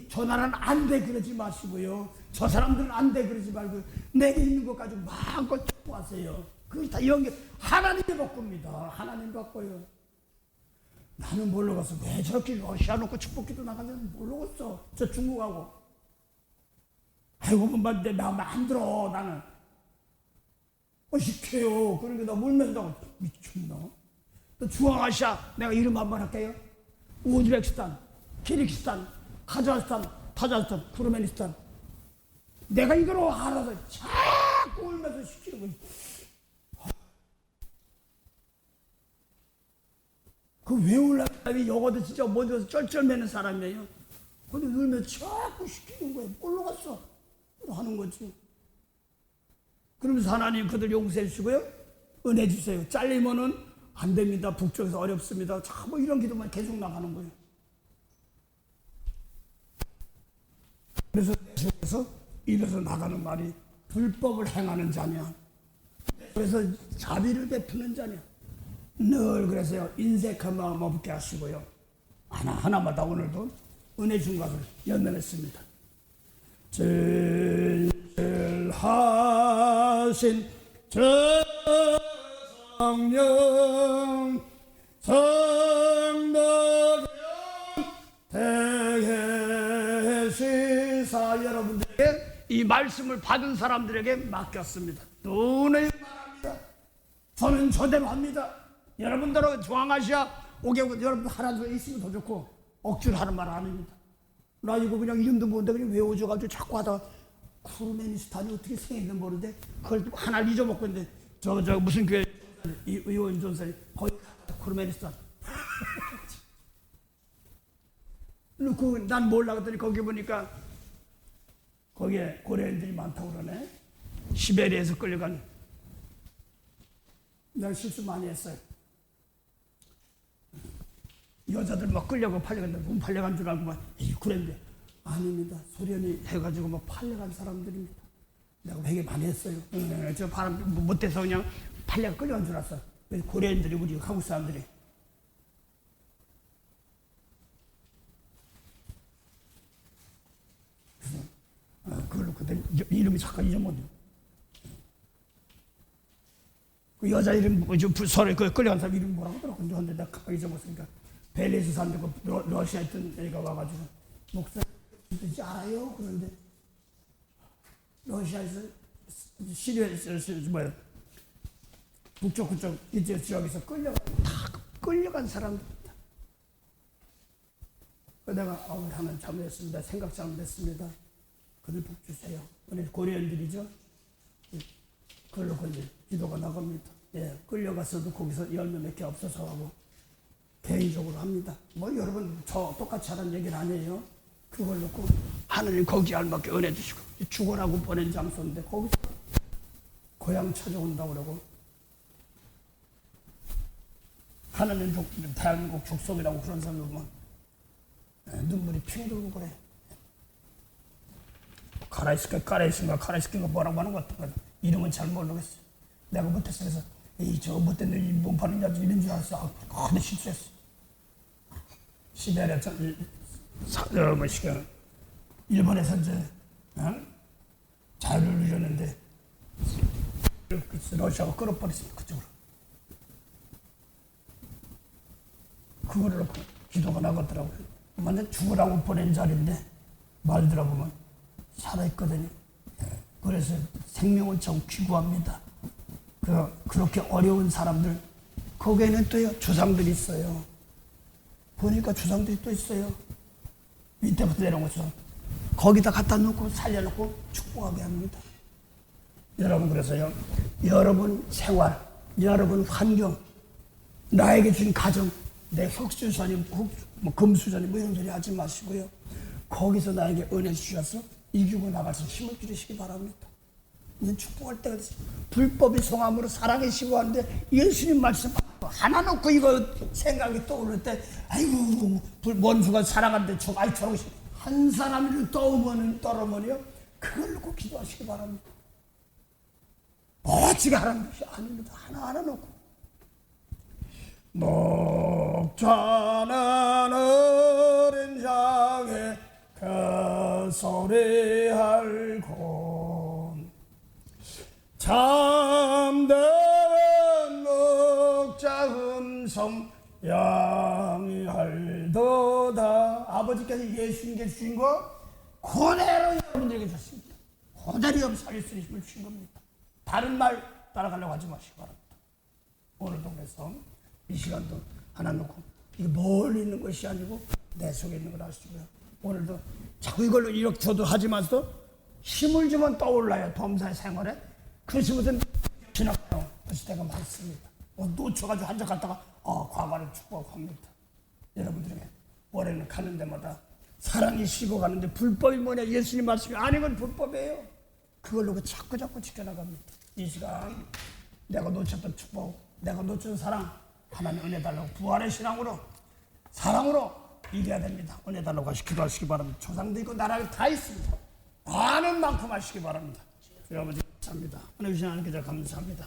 저 나라는 안 돼 그러지 마시고요. 저 사람들은 안 돼 그러지 말고 내게 있는 것 가지고 마음껏 축복하세요. 그게 다 연결. 하나님이 바꿉니다. 하나님 바꿔요. 나는 뭘로 갔어? 왜 저렇게 러시아 놓고 축복기도 나가면 뭘로 갔어? 저 중국하고. 아이고, 내 마음에 안 들어, 나는. 시켜요. 그러니까 나 울면서 미쳤나? 또 중앙아시아, 내가 이름 한번 할게요. 우즈베키스탄, 키르기스탄, 카자흐스탄, 타자흐스탄, 투르메니스탄. 내가 이거로 알아서 자꾸 울면서 시키는 거지. 그 왜 울라면 영어도 진짜 먼저 쩔쩔매는 사람이에요. 근데 울면서 자꾸 시키는 거예요. 뭘로 갔어? 하는 거지. 그러면서 하나님 그들 용서해 주시고요. 은혜 주세요. 잘리면은 안 됩니다. 북쪽에서 어렵습니다. 자, 뭐 이런 기도만 계속 나가는 거예요. 그래서 내 속에서 입에서 나가는 말이 불법을 행하는 자냐. 그래서 자비를 베푸는 자냐. 늘 그래서요. 인색한 마음 없게 하시고요. 하나마다 오늘도 은혜 준 것을 연단했습니다. 진실하신 성령 성덕 대개시사 여러분들에게 이 말씀을 받은 사람들에게 맡겼습니다. 눈을 바랍니다. 저는 저대로 합니다. 여러분들은 중앙아시아 오게 여러분들 하나 더 있으면 더 좋고 억지로 하는 말 아닙니다. 나 이거 그냥 이름도 모르는데 그냥 외워줘가지고 자꾸 하다가 쿠르메니스탄이 어떻게 생겼는지 모르는데 그걸 하나를 잊어먹고 있는데 저 무슨 교회 의원 전설이 거기 쿠르메니스탄 난 몰라 그랬더니 거기 보니까 거기에 고려인들이 많다고 그러네. 시베리아에서 끌려간. 내가 실수 많이 했어요. 여자들 막 끌려고 팔려간다. 문 팔려간 줄 알고 막 그랬는데 아닙니다. 소련이 해가지고 막 팔려간 사람들입니다. 내가 되게 많이 했어요. 저 바람 못해서 그냥 팔려가 끌려간 줄 알았어. 고려인들이 우리 한국 사람들이. 그걸로 그들 이름이 잠깐 잊어먹었네. 그 여자 이름 서로 끌려간 사람 이름 뭐라고 하더라고. 근데 내가 가까이 잊어먹었으니까 벨리스 사람들 러시아에 있던 애가 와가지고 목사 뜻이 알아요? 그런데 러시아에서 시리아에서 뭐야 북쪽 그쪽 이쪽 지역에서 끌려간 사람들입니다. 내가 오늘 하나님 잘못했습니다. 생각 잘못했습니다. 그들 복 주세요. 오늘 고려인들이죠. 그걸로 기도가 나갑니다. 예, 끌려갔어도 거기서 열매 몇 개 없어서 하고 개인적으로 합니다. 뭐 여러분 저 똑같이 하라는 얘기는 아니에요. 그걸 놓고 하느님 거기 알맞게 은혜 주시고 죽어라고 보낸 장소인데 거기서 고향 찾아온다고 그러고 하느님 대한민국 족속이라고 그런 사람 보면 눈물이 핑 돌고 그래. 가라이스가 뭐라고 하는 것 같은 거야. 이름은 잘 모르겠어. 내가 못했어. 그래서 저 못된 놈이 몸파는 자들 이런 줄 알았어. 근데 실수했어. 시베리아 일본에서 이제 자유를 누렸는데 러시아가 끌어버렸어 그쪽으로. 그거를 놓고 기도가 나갔더라고요. 완전 죽으라고 보낸 자리인데 말 들어보면 살아있거든요. 그래서 생명은 참 귀구합니다. 그렇게 어려운 사람들 거기에는 또 조상들이 있어요. 보니까 조상들이 또 있어요. 밑에부터 내려온 거 조상. 거기다 갖다 놓고 살려놓고 축복하게 합니다. 여러분 그래서요. 여러분 생활, 여러분 환경, 나에게 준 가정, 내 흑수저니 뭐 금수저니 뭐 이런 소리 하지 마시고요. 거기서 나에게 은혜 주셔서 이기고 나갈 수 힘을 주시기 바랍니다. 이제 축복할 때가 됐어요. 불법이 성함으로 사랑의 시고하는데 예수님 말씀 하나 놓고 이거 생각이 떠오를 때 아이고 원수가 사랑하는데 저런 것이 한 사람이 떠오르면요 그걸 놓고 기도하시기 바랍니다. 어찌게 하라는 것이 아닙니다. 하나 놓고 목자는 어린 장에 그 소리할 곳 잠든 목자 음성 양이 할도다. 아버지께서 예수님께 주신 거 그대로 여러분들에게 줬습니다. 그대로 살릴 수 있는 힘을 주신 겁니다. 다른 말 따라가려고 하지 마시기 바랍니다. 오늘도 그래서 이 시간도 하나 놓고 이게 멀리 있는 것이 아니고 내 속에 있는 걸 아시고요. 오늘도 자꾸 이걸로 이렇게 저도 하지만서 힘을 주면 떠올라요. 범사의 생활에. 그것이 무슨 지나가요. 그것이 때가 많습니다. 놓쳐가지고 한적 갔다가 과거를 축복합니다. 여러분들에게 올해는 가는 데마다 사랑이 식어가는데 불법이 뭐냐 예수님 말씀이 아니면 불법이에요. 그걸 놓고 자꾸 지켜나갑니다. 이 시간 내가 놓쳤던 축복, 내가 놓친 사랑 하나님 은혜 달라고 부활의 신앙으로 사랑으로 이겨야 됩니다. 은혜 달라고 기도하시기 바랍니다. 조상도 있고 나라가 다 있습니다. 아는 만큼 하시기 바랍니다. 여러분 감사합니다. 하나님 하나님께 감사합니다.